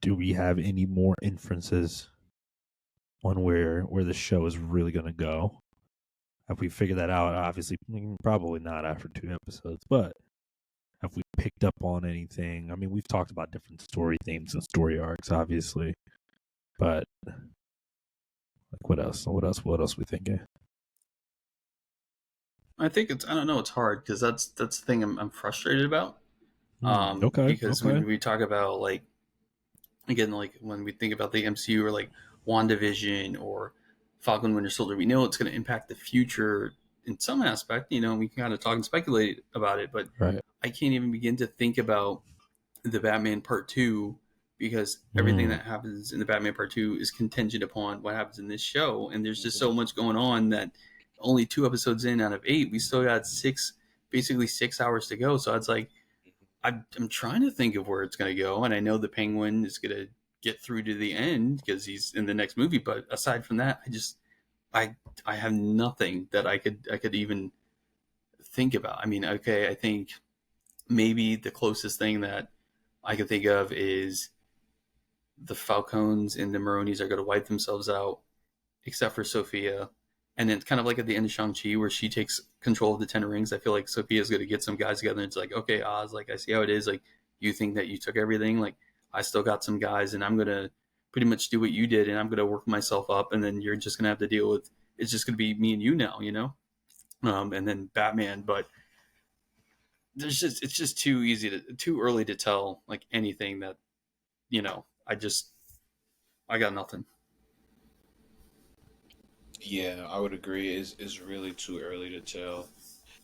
Do we have any more inferences on where the show is really going to go? Have we figured that out? Obviously, probably not after 2 episodes, but have we picked up on anything? I mean, we've talked about different story themes and story arcs, obviously, but like, what else? What else we thinking? I think I don't know. It's hard because that's the thing I'm frustrated about. Because when we talk about like, again, like when we think about the MCU or like WandaVision or Falcon Winter Soldier, we know it's going to impact the future in some aspect. You know, we can kind of talk and speculate about it, but I can't even begin to think about the Batman Part 2 because everything that happens in the Batman Part 2 is contingent upon what happens in this show, and there's just so much going on that only 2 episodes in out of 8, we still got basically 6 hours to go. So it's like I'm trying to think of where it's going to go, and I know the Penguin is going to get through to the end because he's in the next movie. But aside from that, I have nothing that I could even think about. I mean, okay, I think maybe the closest thing that I can think of is the Falcons and the Maronis are going to wipe themselves out, except for Sophia. And it's kind of like at the end of Shang-Chi where she takes control of the 10 rings. I feel like Sophia's going to get some guys together and it's like, okay, Oz, like, I see how it is. Like, you think that you took everything. Like, I still got some guys and I'm going to pretty much do what you did and I'm going to work myself up. And then you're just going to have to deal with, it's just going to be me and you now, you know? And then Batman. But it's just too early to tell like anything that, you know, I got nothing. Yeah, I would agree. Is really too early to tell,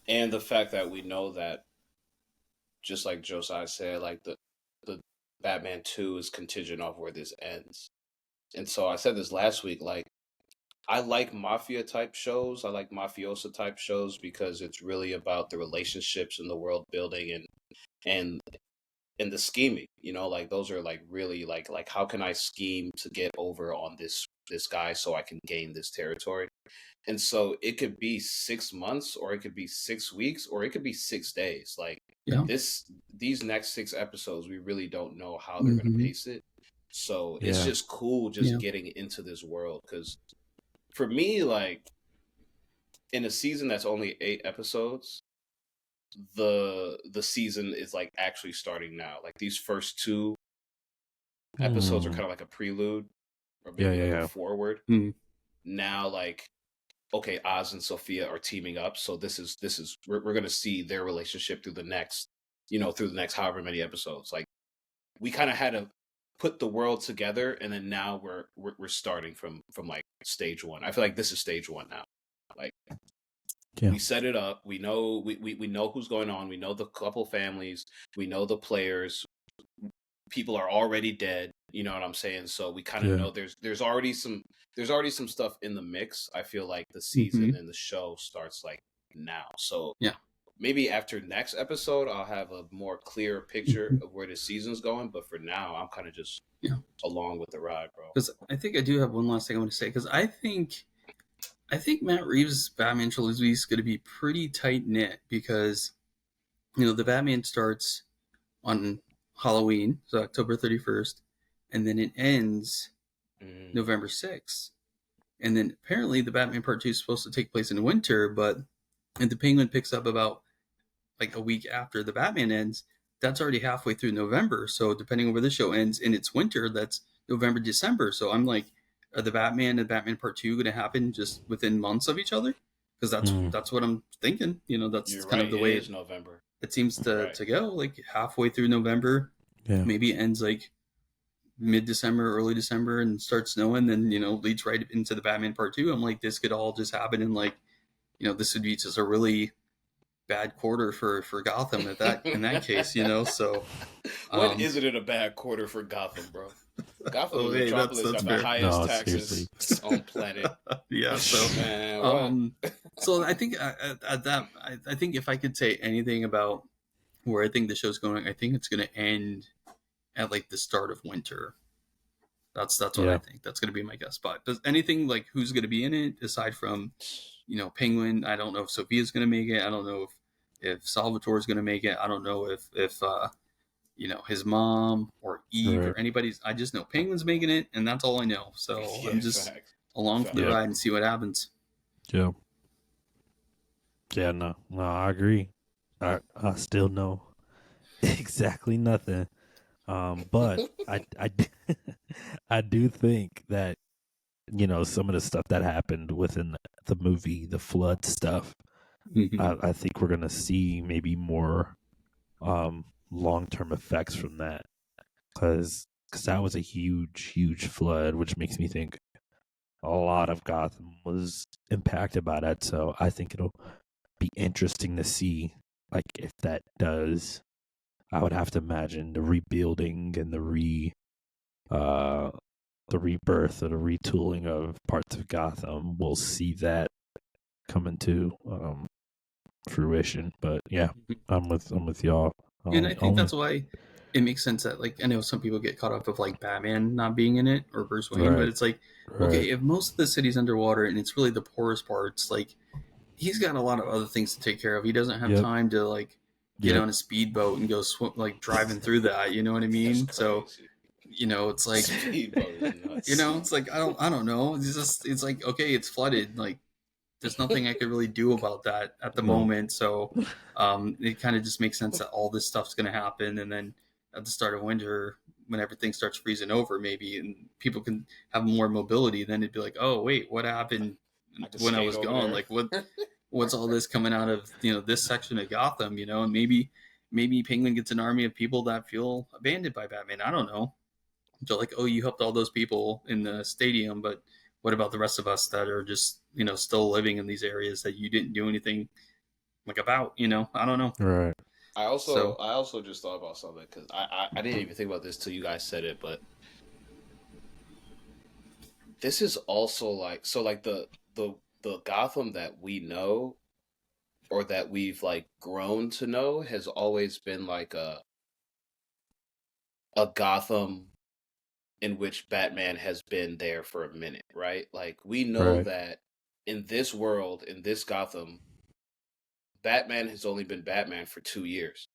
and the fact that we know that, just like Josiah said, like the Batman 2 is contingent off where this ends. And so I said this last week. Like, I like mafia type shows. I like mafiosa type shows because it's really about the relationships and the world building and the scheming. You know, like those are like really like how can I scheme to get over on this guy so I can gain this territory. And so it could be 6 months or it could be 6 weeks or it could be 6 days. Like these next 6 episodes, we really don't know how they're going to pace it. So it's just cool getting into this world. Cause for me, like in a season that's only 8 episodes, the season is like actually starting now. Like these first 2 episodes are kind of like a prelude or maybe like a forward. Now, like, okay, Oz and Sophia are teaming up, so this is we're gonna see their relationship through the next however many episodes. Like, we kind of had to put the world together, and then now we're starting from like stage 1. I feel like this is stage 1 now. Like, Yeah. We set it up. We know we know who's going on. We know the couple families. We know the players. People are already dead. You know what I'm saying? So we kind of know there's already some stuff in the mix. I feel like the season and the show starts like now. So Yeah. maybe after next episode, I'll have a more clear picture of where the season's going. But for now, I'm kind of just along with the ride, bro. Because I think I do have one last thing I want to say. Because I think Matt Reeves' Batman trilogy is going to be pretty tight knit. Because the Batman starts on Halloween, so October 31st, and then it ends November 6th. And then apparently the Batman Part 2 is supposed to take place in winter, but if the Penguin picks up about like a week after the Batman ends, that's already halfway through November. So depending on where the show ends and it's winter, that's November, December. So I'm like, are the Batman and Batman Part 2 going to happen just within months of each other? Because that's what I'm thinking. That's You're kind right. of the way it is November. It seems to go, like halfway through November. Yeah. Maybe it ends like mid-December, early December, and starts snowing, then leads right into the Batman Part 2. I'm like, this could all just happen in like, this would be just a really bad quarter for Gotham in that case, so when is it in a bad quarter for Gotham, bro? Gotham is Metropolis got the highest taxes on planet. Yeah, so man, so I think at that I think if I could say anything about where I think the show's going, I think it's going to end at like the start of winter. That's what I think. That's going to be my guess. But does anything like who's going to be in it aside from Penguin? I don't know if Sophia's going to make it. I don't know if Salvatore's going to make it. I don't know if his mom or Eve or anybody's. I just know Penguin's making it, and that's all I know. So I'm just along for the ride and see what happens. Yeah. Yeah. No, I agree. I still know exactly nothing. But I do think that some of the stuff that happened within the movie, the flood stuff, I think we're gonna see maybe more long-term effects from that, because that was a huge flood, which makes me think a lot of Gotham was impacted by that. So I think it'll be interesting to see, like, if that does. I would have to imagine the rebuilding and the rebirth or the retooling of parts of Gotham. We'll see that come into fruition. But yeah, I'm with y'all. And I think that's why it makes sense that, like, I know some people get caught up with like Batman not being in it or Bruce Wayne, but it's like, okay, if most of the city's underwater and it's really the poorest parts, like, he's got a lot of other things to take care of. He doesn't have time to like get on a speedboat and go swim, like driving through that. You know what I mean? So, it's like, it's like, I don't know. It's like, okay, it's flooded. Like, there's nothing I could really do about that at the moment. So, it kind of just makes sense that all this stuff's going to happen. And then at the start of winter, when everything starts freezing over, maybe, and people can have more mobility, then it'd be like, oh, wait, what happened when I was gone? Like, what's all this coming out of, this section of Gotham, and maybe Penguin gets an army of people that feel abandoned by Batman. I don't know. So like, oh, you helped all those people in the stadium, but what about the rest of us that are just, still living in these areas that you didn't do anything like about, I don't know. Right. I also just thought about something, because I didn't even think about this till you guys said it, but this is also like, so like the Gotham that we know, or that we've like grown to know, has always been like a Gotham in which Batman has been there for a minute, right? Like, we know that in this world, in this Gotham, Batman has only been Batman for 2 years.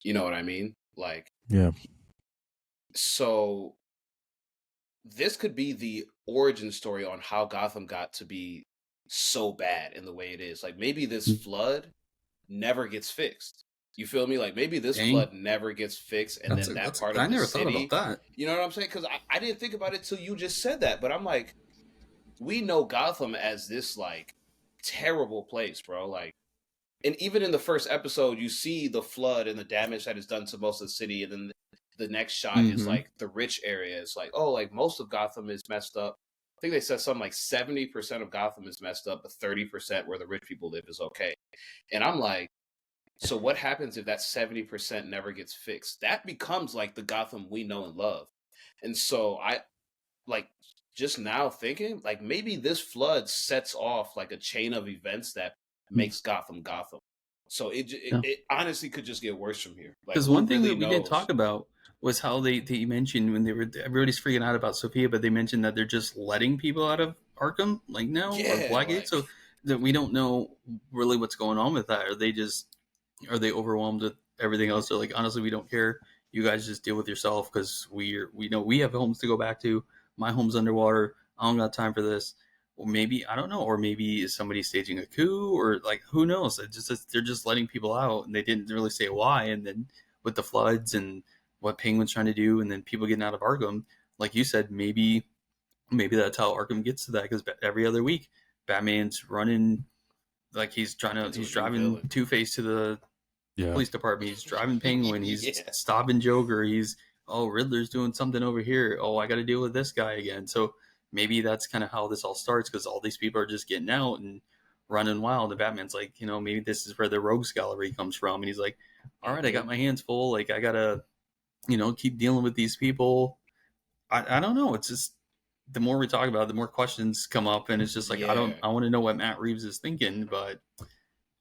You know what I mean? Like, yeah. So this could be the origin story on how Gotham got to be so bad in the way it is. Like, maybe this flood never gets fixed. You feel me? Like, maybe this flood never gets fixed, and then that part of the city... I never thought about that. You know what I'm saying? Because I didn't think about it till you just said that. But I'm like, we know Gotham as this, like, terrible place, bro. Like, and even in the first episode, you see the flood and the damage that is done to most of the city, and then the next shot is, like, the rich area. It's like, oh, like, most of Gotham is messed up, I think they said something like 70% of Gotham is messed up, but 30% where the rich people live is okay. And I'm like, so what happens if that 70% never gets fixed? That becomes like the Gotham we know and love. And so I like just now thinking like maybe this flood sets off like a chain of events that makes Gotham Gotham. So it honestly could just get worse from here. Because one thing that we didn't talk about was how they mentioned when everybody's freaking out about Sophia, but they mentioned that they're just letting people out of Arkham like now or Blackgate. So that we don't know really what's going on with that. Are they overwhelmed with everything else? They're like, honestly, we don't care. You guys just deal with yourself because we know we have homes to go back to. My home's underwater. I don't got time for this. Or maybe, I don't know, or maybe is somebody staging a coup, or like who knows? They're just letting people out, and they didn't really say why. And then with the floods and what Penguin's trying to do, and then people getting out of Arkham, like you said, maybe that's how Arkham gets to that, because every other week Batman's running like he's driving Two-Face to the police department. He's driving Penguin. He's stopping Joker. He's Riddler's doing something over here. Oh, I got to deal with this guy again. So maybe that's kind of how this all starts, because all these people are just getting out and running wild. And Batman's like, maybe this is where the rogues gallery comes from. And he's like, all right, I got my hands full. Like, I got to, keep dealing with these people. I don't know. It's just, the more we talk about it, the more questions come up. And it's just like, I want to know what Matt Reeves is thinking, but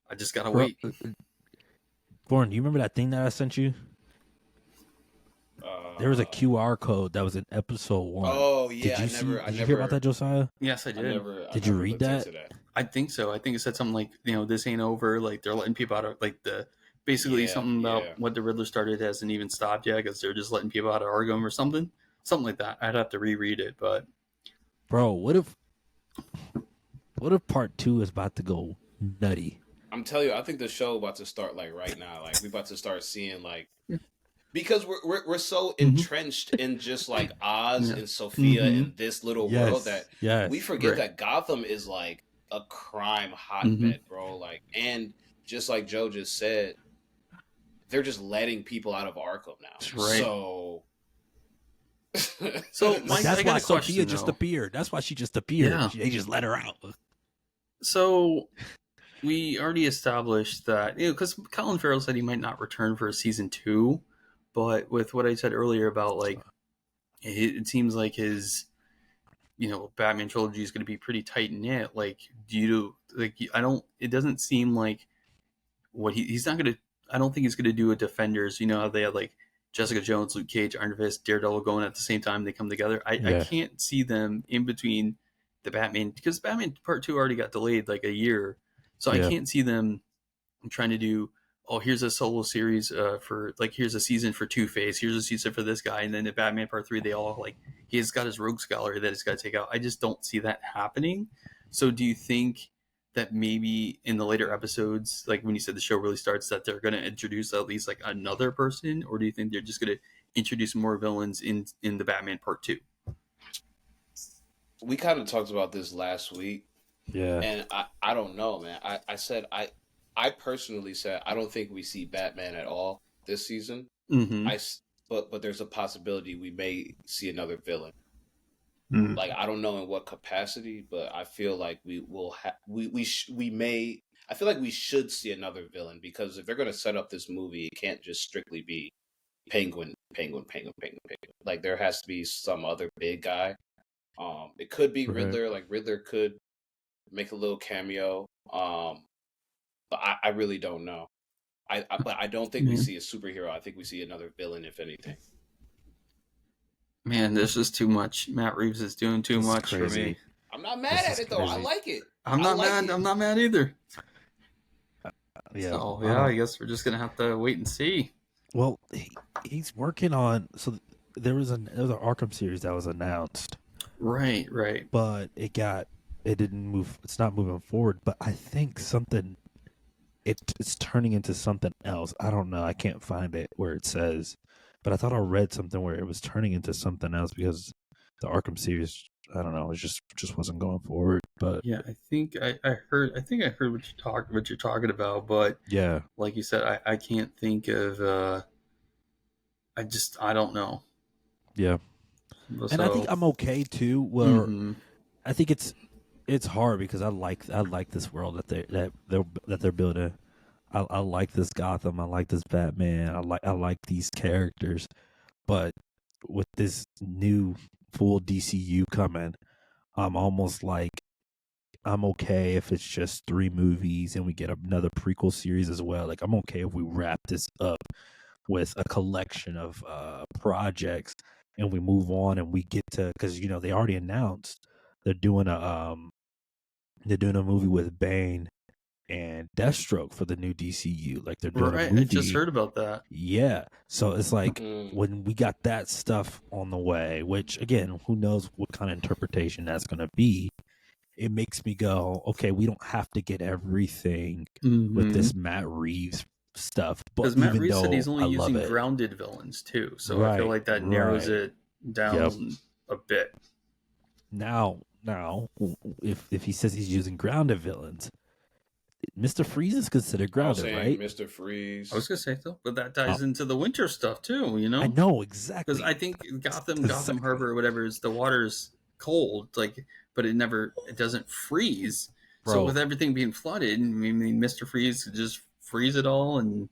I just got to wait. Born, do you remember that thing that I sent you? There was a QR code that was in episode 1. Oh yeah, did you hear about that, Josiah? Yes, I did. Did you read that? I think so. I think it said something like, this ain't over. Like they're letting people out of like basically something about what the Riddler started hasn't even stopped yet, because they're just letting people out of Arkham or something like that. I'd have to reread it, but bro, what if part 2 is about to go nutty? I'm telling you, I think the show about to start like right now. Like we about to start seeing like. Because we're so entrenched in just like Oz and Sophia in this little world that we forget that Gotham is like a crime hotbed, bro. Like, and just like Joe just said, they're just letting people out of Arkham now. Right. So Mike, that's why Sophia just appeared. That's why she just appeared. Yeah. They just let her out. So we already established that, because Colin Farrell said he might not return for season 2. But with what I said earlier about like, it seems like his, Batman trilogy is going to be pretty tight knit. Like, it doesn't seem like he's not going to, I don't think he's going to do a Defenders. You know how they had like Jessica Jones, Luke Cage, Iron Fist, Daredevil going at the same time. They come together. I can't see them in between the Batman, because Batman Part 2 already got delayed like a year. So I can't see them trying to do, here's a solo series for like, here's a season for Two-Face, here's a season for this guy, and then the Batman Part 3, they all like, he's got his rogues gallery that he's got to take out. I just don't see that happening. So do you think that maybe in the later episodes, like when you said the show really starts, that they're going to introduce at least like another person, or do you think they're just going to introduce more villains in the Batman Part 2? We kind of talked about this last week. Yeah. And I don't know, man. I personally said I don't think we see Batman at all this season. But there's a possibility we may see another villain. Like, I don't know in what capacity, but I feel like we will I feel like we should see another villain, because if they're going to set up this movie, it can't just strictly be Penguin. Like, there has to be some other big guy. It could be Riddler. Like, Riddler could make a little cameo. But I really don't know. But I don't think we see a superhero. I think we see another villain, if anything. Man, this is too much. Matt Reeves is doing too much for me. I'm not mad at it, though. I like it. I'm not mad. I'm not mad either. Yeah. So, I guess we're just going to have to wait and see. Well, he's working on... So there was an Arkham series that was announced. Right. But it didn't move. It's not moving forward. But I think something... It's turning into something else. I don't know. I can't find it where it says, but I thought I read something where it was turning into something else, because the Arkham series, I don't know, it just wasn't going forward. But yeah, I think I heard what you're talking about, but yeah, like you said, I can't think of. I don't know. Yeah, and I think I'm okay too. Where I think it's hard because I like this world that they're building. I like this Gotham. I like this Batman. I like these characters. But with this new full DCU coming, I'm almost like I'm okay if it's just 3 movies and we get another prequel series as well. Like I'm okay if we wrap this up with a collection of projects and we move on and we get to, because they already announced they're doing a movie with Bane and Deathstroke for the new DCU. Like they're doing a movie. I just heard about that. Yeah. So it's like when we got that stuff on the way, which again, who knows what kind of interpretation that's going to be. It makes me go, okay, we don't have to get everything with this Matt Reeves stuff. Because Matt Reeves said he's only using it. grounded villains too, so I feel like that narrows it down a bit. Now, if he says he's using grounded villains, Mr. Freeze is considered grounded, right? Mr. Freeze. I was gonna say so, but that ties into the winter stuff too. I know exactly, because I think Gotham Harbor or whatever is the water's cold, like, but it doesn't freeze. Bro. So with everything being flooded, I mean, Mr. Freeze could just freeze it all, and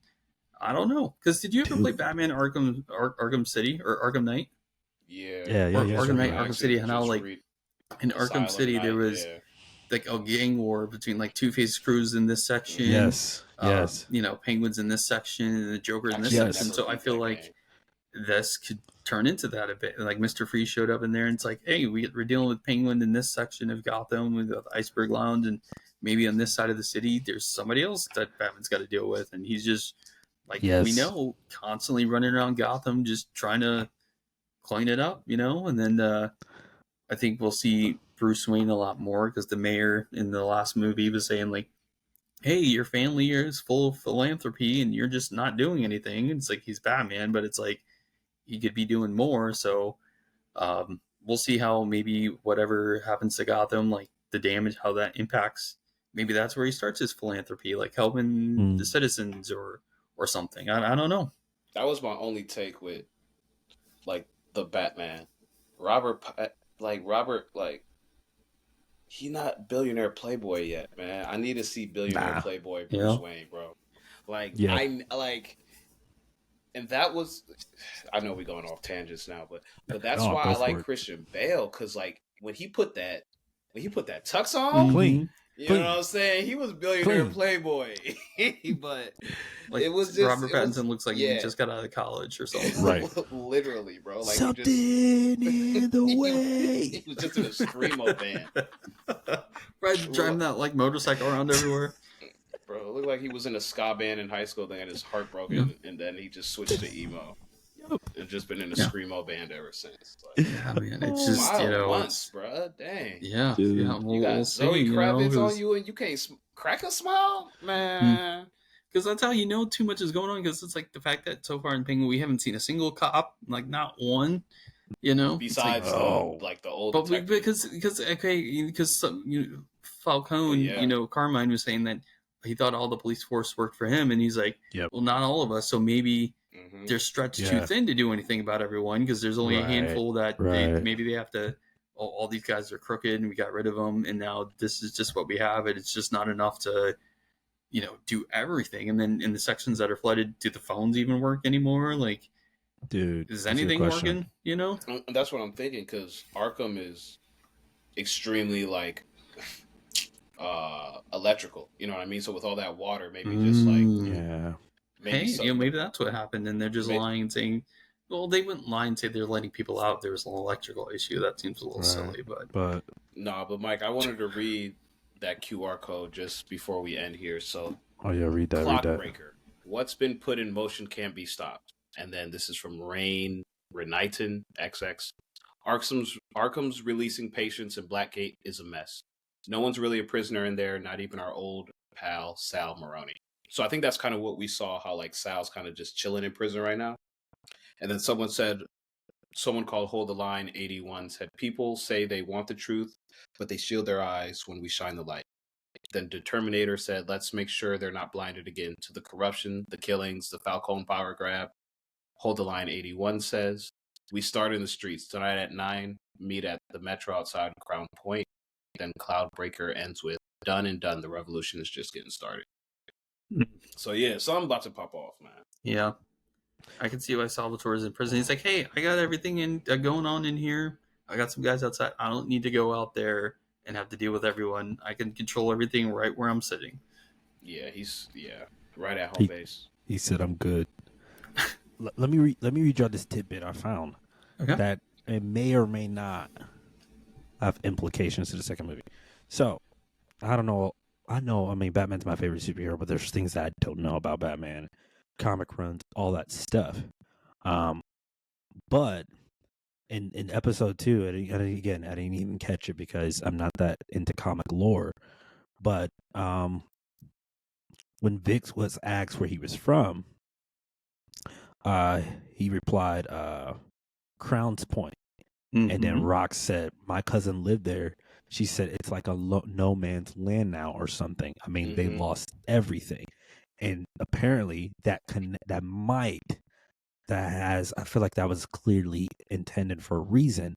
I don't know. Because did you ever play Batman Arkham City or Arkham Knight? Yeah. Arkham Knight, Arkham City, and how like in Arkham City there was like a gang war between like Two-Face crews in this section. Yes. Penguins in this section and the Joker in this section. So I feel like this could turn into that a bit. Like Mr. Freeze showed up in there and it's like, hey, we're dealing with Penguin in this section of Gotham with the Iceberg Lounge, and maybe on this side of the city there's somebody else that Batman's got to deal with, and he's just like we know constantly running around Gotham just trying to clean it up, and then I think we'll see Bruce Wayne a lot more because the mayor in the last movie was saying like, hey, your family is full of philanthropy and you're just not doing anything. It's like he's Batman, but it's like he could be doing more. So we'll see how maybe whatever happens to Gotham, like the damage, how that impacts. Maybe that's where he starts his philanthropy, like helping the citizens or something. I don't know. That was my only take with like the Batman. Robert, he's not billionaire playboy yet, man. I need to see billionaire playboy Bruce Wayne, bro. And that was, I know we're going off tangents now, but that's why I like Christian Bale, because like when he put that tux on, clean. You know what I'm saying? He was billionaire playboy, but like, it was just Robert Pattinson looks like he just got out of college or something, right? Literally, bro. Like something in the way. He was just in a screamo band, right? Driving that like motorcycle around everywhere. Bro, it looked like he was in a ska band in high school, then his heart broken, and then he just switched to emo. And just been in a screamo band ever since. Like, man, it's just once, bro. Dang. Yeah, you got Zoe Kravitz on you, and you can't crack a smile, man. Because that's how you know too much is going on. Because it's like the fact that so far in Penguin we haven't seen a single cop, like not one. Besides the old, but because Falcone, Carmine was saying that he thought all the police force worked for him, and he's like, well, not all of us. So maybe they're stretched too thin to do anything about everyone, because there's only a handful that maybe they have to. All these guys are crooked, and we got rid of them, and now this is just what we have, and it's just not enough to, do everything. And then in the sections that are flooded, do the phones even work anymore? Like, dude, is anything working? That's what I'm thinking, because Arkham is extremely like electrical. You know what I mean? So with all that water, maybe just like maybe that's what happened, and they're just lying and saying, well, they wouldn't lie and say they're letting people out. There was an electrical issue. That seems a little silly, but but Mike, I wanted to read that QR code just before we end here. So read that. Clockbreaker. What's been put in motion can't be stopped. And then this is from Reniton XX. Arkham's releasing patients, and Blackgate is a mess. No one's really a prisoner in there, not even our old pal Sal Maroni. So I think that's kind of what we saw, how like Sal's kind of just chilling in prison right now. And then someone called Hold the Line 81 said, people say they want the truth, but they shield their eyes when we shine the light. Then Determinator said, let's make sure they're not blinded again to the corruption, the killings, the Falcone power grab. Hold the Line 81 says, we start in the streets tonight at 9, meet at the Metro outside Crown Point. then Cloudbreaker ends with done and done. The revolution is just getting started. So yeah, something about to pop off, man. Yeah. I can see why Salvatore's in prison. He's like, hey, I got everything going on in here. I got some guys outside. I don't need to go out there and have to deal with everyone. I can control everything right where I'm sitting. Yeah, right at home base. He said, "I'm good." Let me read y'all this tidbit I found that it may or may not have implications to the second movie. So I don't know. I mean, Batman's my favorite superhero, but there's things that I don't know about Batman, comic runs, all that stuff. But in episode 2, and again, I didn't even catch it because I'm not that into comic lore. But when Vix was asked where he was from, he replied, Crown's Point. Mm-hmm. And then Rock said, my cousin lived there. She said it's like a no man's land now or something. I mean, they lost everything. And apparently I feel like that was clearly intended for a reason.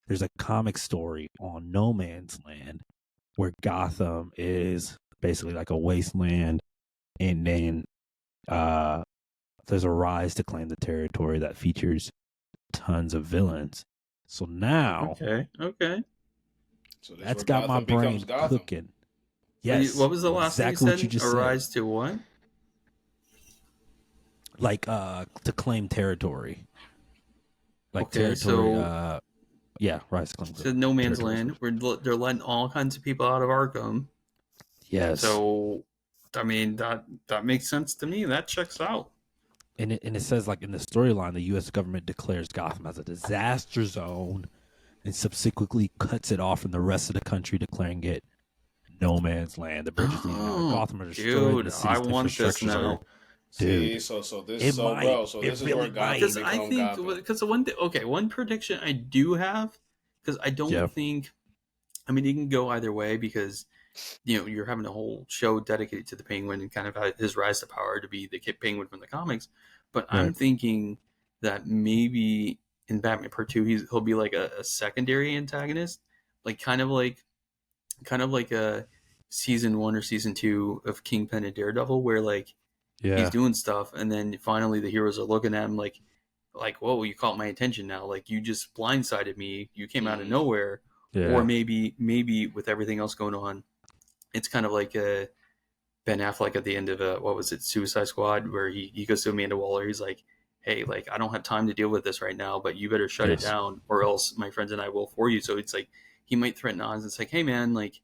There's a comic story on No Man's Land where Gotham is basically like a wasteland. And then there's a rise to claim the territory that features tons of villains. So now, okay. So that's got my brain cooking. Yes. What was the last thing you said? A rise to what? Like to claim territory. Like territory. So, yeah, rise to claim. So No Man's Land. They're letting all kinds of people out of Arkham. Yes. So, I mean that makes sense to me. That checks out. And it says, like, in the storyline, the U.S. government declares Gotham as a disaster zone and subsequently cuts it off from the rest of the country, declaring it No Man's Land. The bridges leading out of Gotham are destroyed. Dude, I want this now. Dude, so this is where Gotham because I think because one prediction I do have, because I don't think, I mean, it can go either way because you're having a whole show dedicated to the Penguin and kind of his rise to power to be the Penguin from the comics. But I'm thinking that maybe in Batman Part 2, he'll be like a secondary antagonist, like kind of like a season 1 or season 2 of Kingpin and Daredevil, where like he's doing stuff, and then finally the heroes are looking at him like, whoa, you caught my attention now. Like, you just blindsided me. You came out of nowhere. Yeah. Or maybe with everything else going on, it's kind of like Ben Affleck at the end of Suicide Squad, where he goes to Amanda Waller. He's like, hey, like, I don't have time to deal with this right now, but you better shut it down, or else my friends and I will for you. So it's like he might threaten Oz. It's like, hey man, like,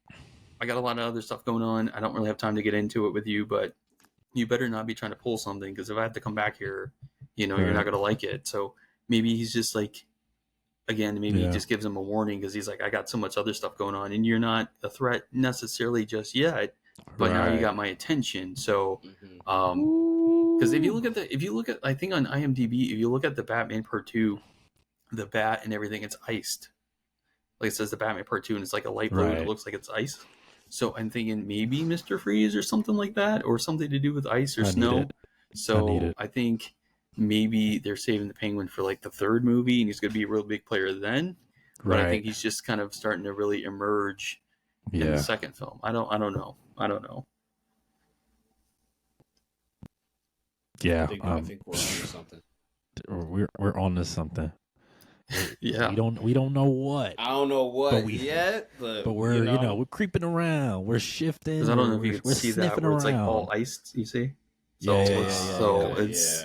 I got a lot of other stuff going on. I don't really have time to get into it with you, but you better not be trying to pull something, because if I have to come back here, you're not going to like it. So maybe he's just like, again, maybe he just gives him a warning, because he's like, I got so much other stuff going on, and you're not a threat necessarily just yet, but now you got my attention. So, because if you look at, I think on IMDb, if you look at the Batman Part 2, the bat and everything, it's iced. Like, it says the Batman Part 2, and it's like a light blue, and it looks like it's ice. So I'm thinking maybe Mr. Freeze or something like that, or something to do with ice or snow. So I think maybe they're saving the Penguin for like the third movie, and he's going to be a real big player then. But I think he's just kind of starting to really emerge in the second film. I don't know. Yeah, I think we're on to something. We're on to something. Yeah, we don't know what. I don't know what yet, but we're we're creeping around. We're shifting. Because I don't know if you can see that where it's like all iced. You see? So it's.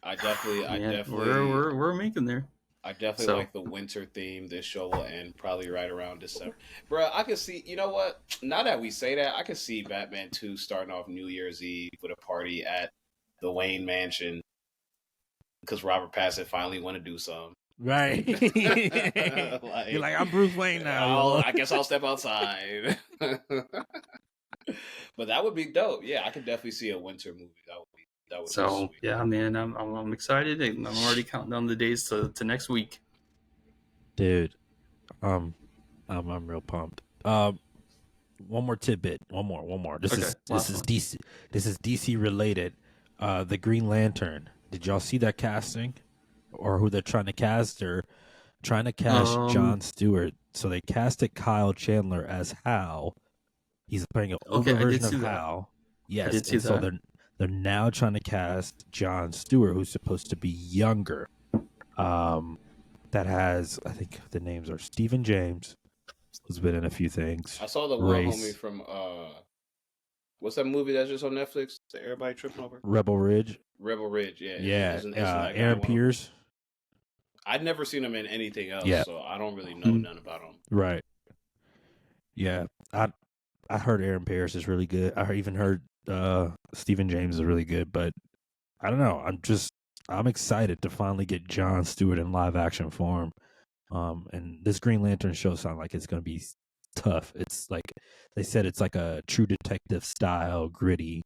I definitely. We're making there. I definitely like the winter theme. This show will end probably right around December. Bro, I can see, you know what? Now that we say that, I can see Batman 2 starting off New Year's Eve with a party at the Wayne Mansion, because Robert Pattinson finally want to do something. Right. You're like, I'm Bruce Wayne now. I guess I'll step outside. But that would be dope. Yeah, I could definitely see a winter movie. That would be sweet. Yeah, man, I'm excited, and I'm already counting down the days to next week. Dude, I'm real pumped. One more tidbit. One more. This is DC. This is DC related. The Green Lantern. Did y'all see that casting, or who they're trying to cast? Or trying to cast Jon Stewart. So they casted Kyle Chandler as Hal. He's playing an older version of Hal. Yes, I did see so that. they're now trying to cast Jon Stewart, who's supposed to be younger. That has, I think the names are Stephen James, who's been in a few things. I saw the one homie from what's that movie that's just on Netflix that everybody tripping over? Rebel Ridge. Yeah. Aaron Pierce. I'd never seen him in anything else, so I don't really know none about him. Right. Yeah, I heard Aaron Pierce is really good. I even heard Stephen James is really good, but I don't know. I'm excited to finally get Jon Stewart in live action form. And this Green Lantern show sounds like it's going to be tough. It's like they said, it's like a true detective style, gritty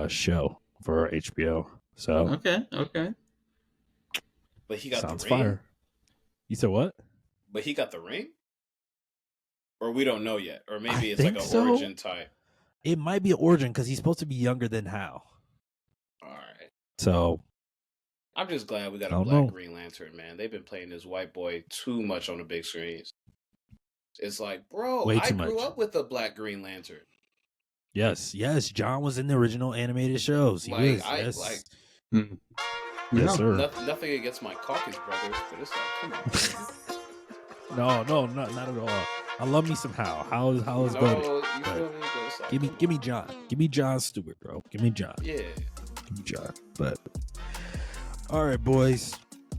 show for HBO. So okay. But he got sounds the ring. Fire. You said what? But he got the ring, or we don't know yet, or maybe it's like an origin type. It might be an origin because he's supposed to be younger than Hal. All right. So I'm just glad we got a black Green Lantern, man. They've been playing this white boy too much on the big screens. It's like, bro, I grew up with a black Green Lantern. Yes. John was in the original animated shows. Yes, sir. Nothing against my caucus brothers, but it's like, come on. No, not at all. I love me some Hal. How is good? You feel me? Like, give me John. Give me Jon Stewart, bro. Give me John. Yeah. Give me John. But all right, boys.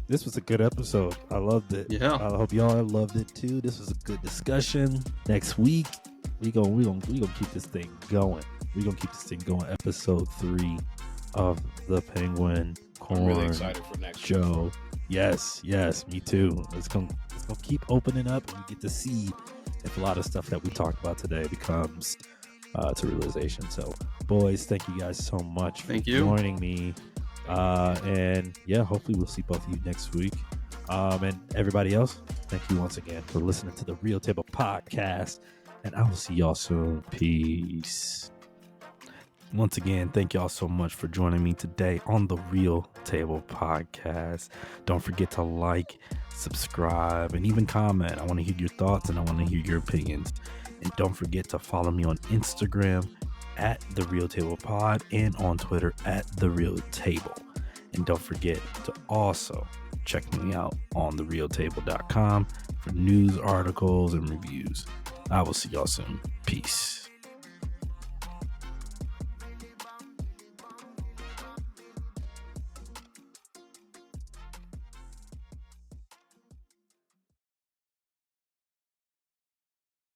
This was a good episode. I loved it. Yeah. I hope y'all loved it too. This was a good discussion. Next week, we gonna keep this thing going. We're gonna keep this thing going. Episode 3 of the Penguin Corn. I'm really excited for next show. Week. Yes, me too. It's gonna keep opening up, and we get to see if a lot of stuff that we talked about today becomes to realization. So, boys, thank you guys so much for joining me. And yeah, hopefully we'll see both of you next week. And everybody else, thank you once again for listening to the Real Table Podcast. And I will see y'all soon. Peace. Once again, thank y'all so much for joining me today on the Real Table Podcast. Don't forget to like, subscribe, and even comment. I want to hear your thoughts and I want to hear your opinions. And don't forget to follow me on Instagram at The Real Table Pod and on Twitter at The Real Table. And don't forget to also check me out on therealtable.com for news, articles, and reviews. I will see y'all soon. Peace.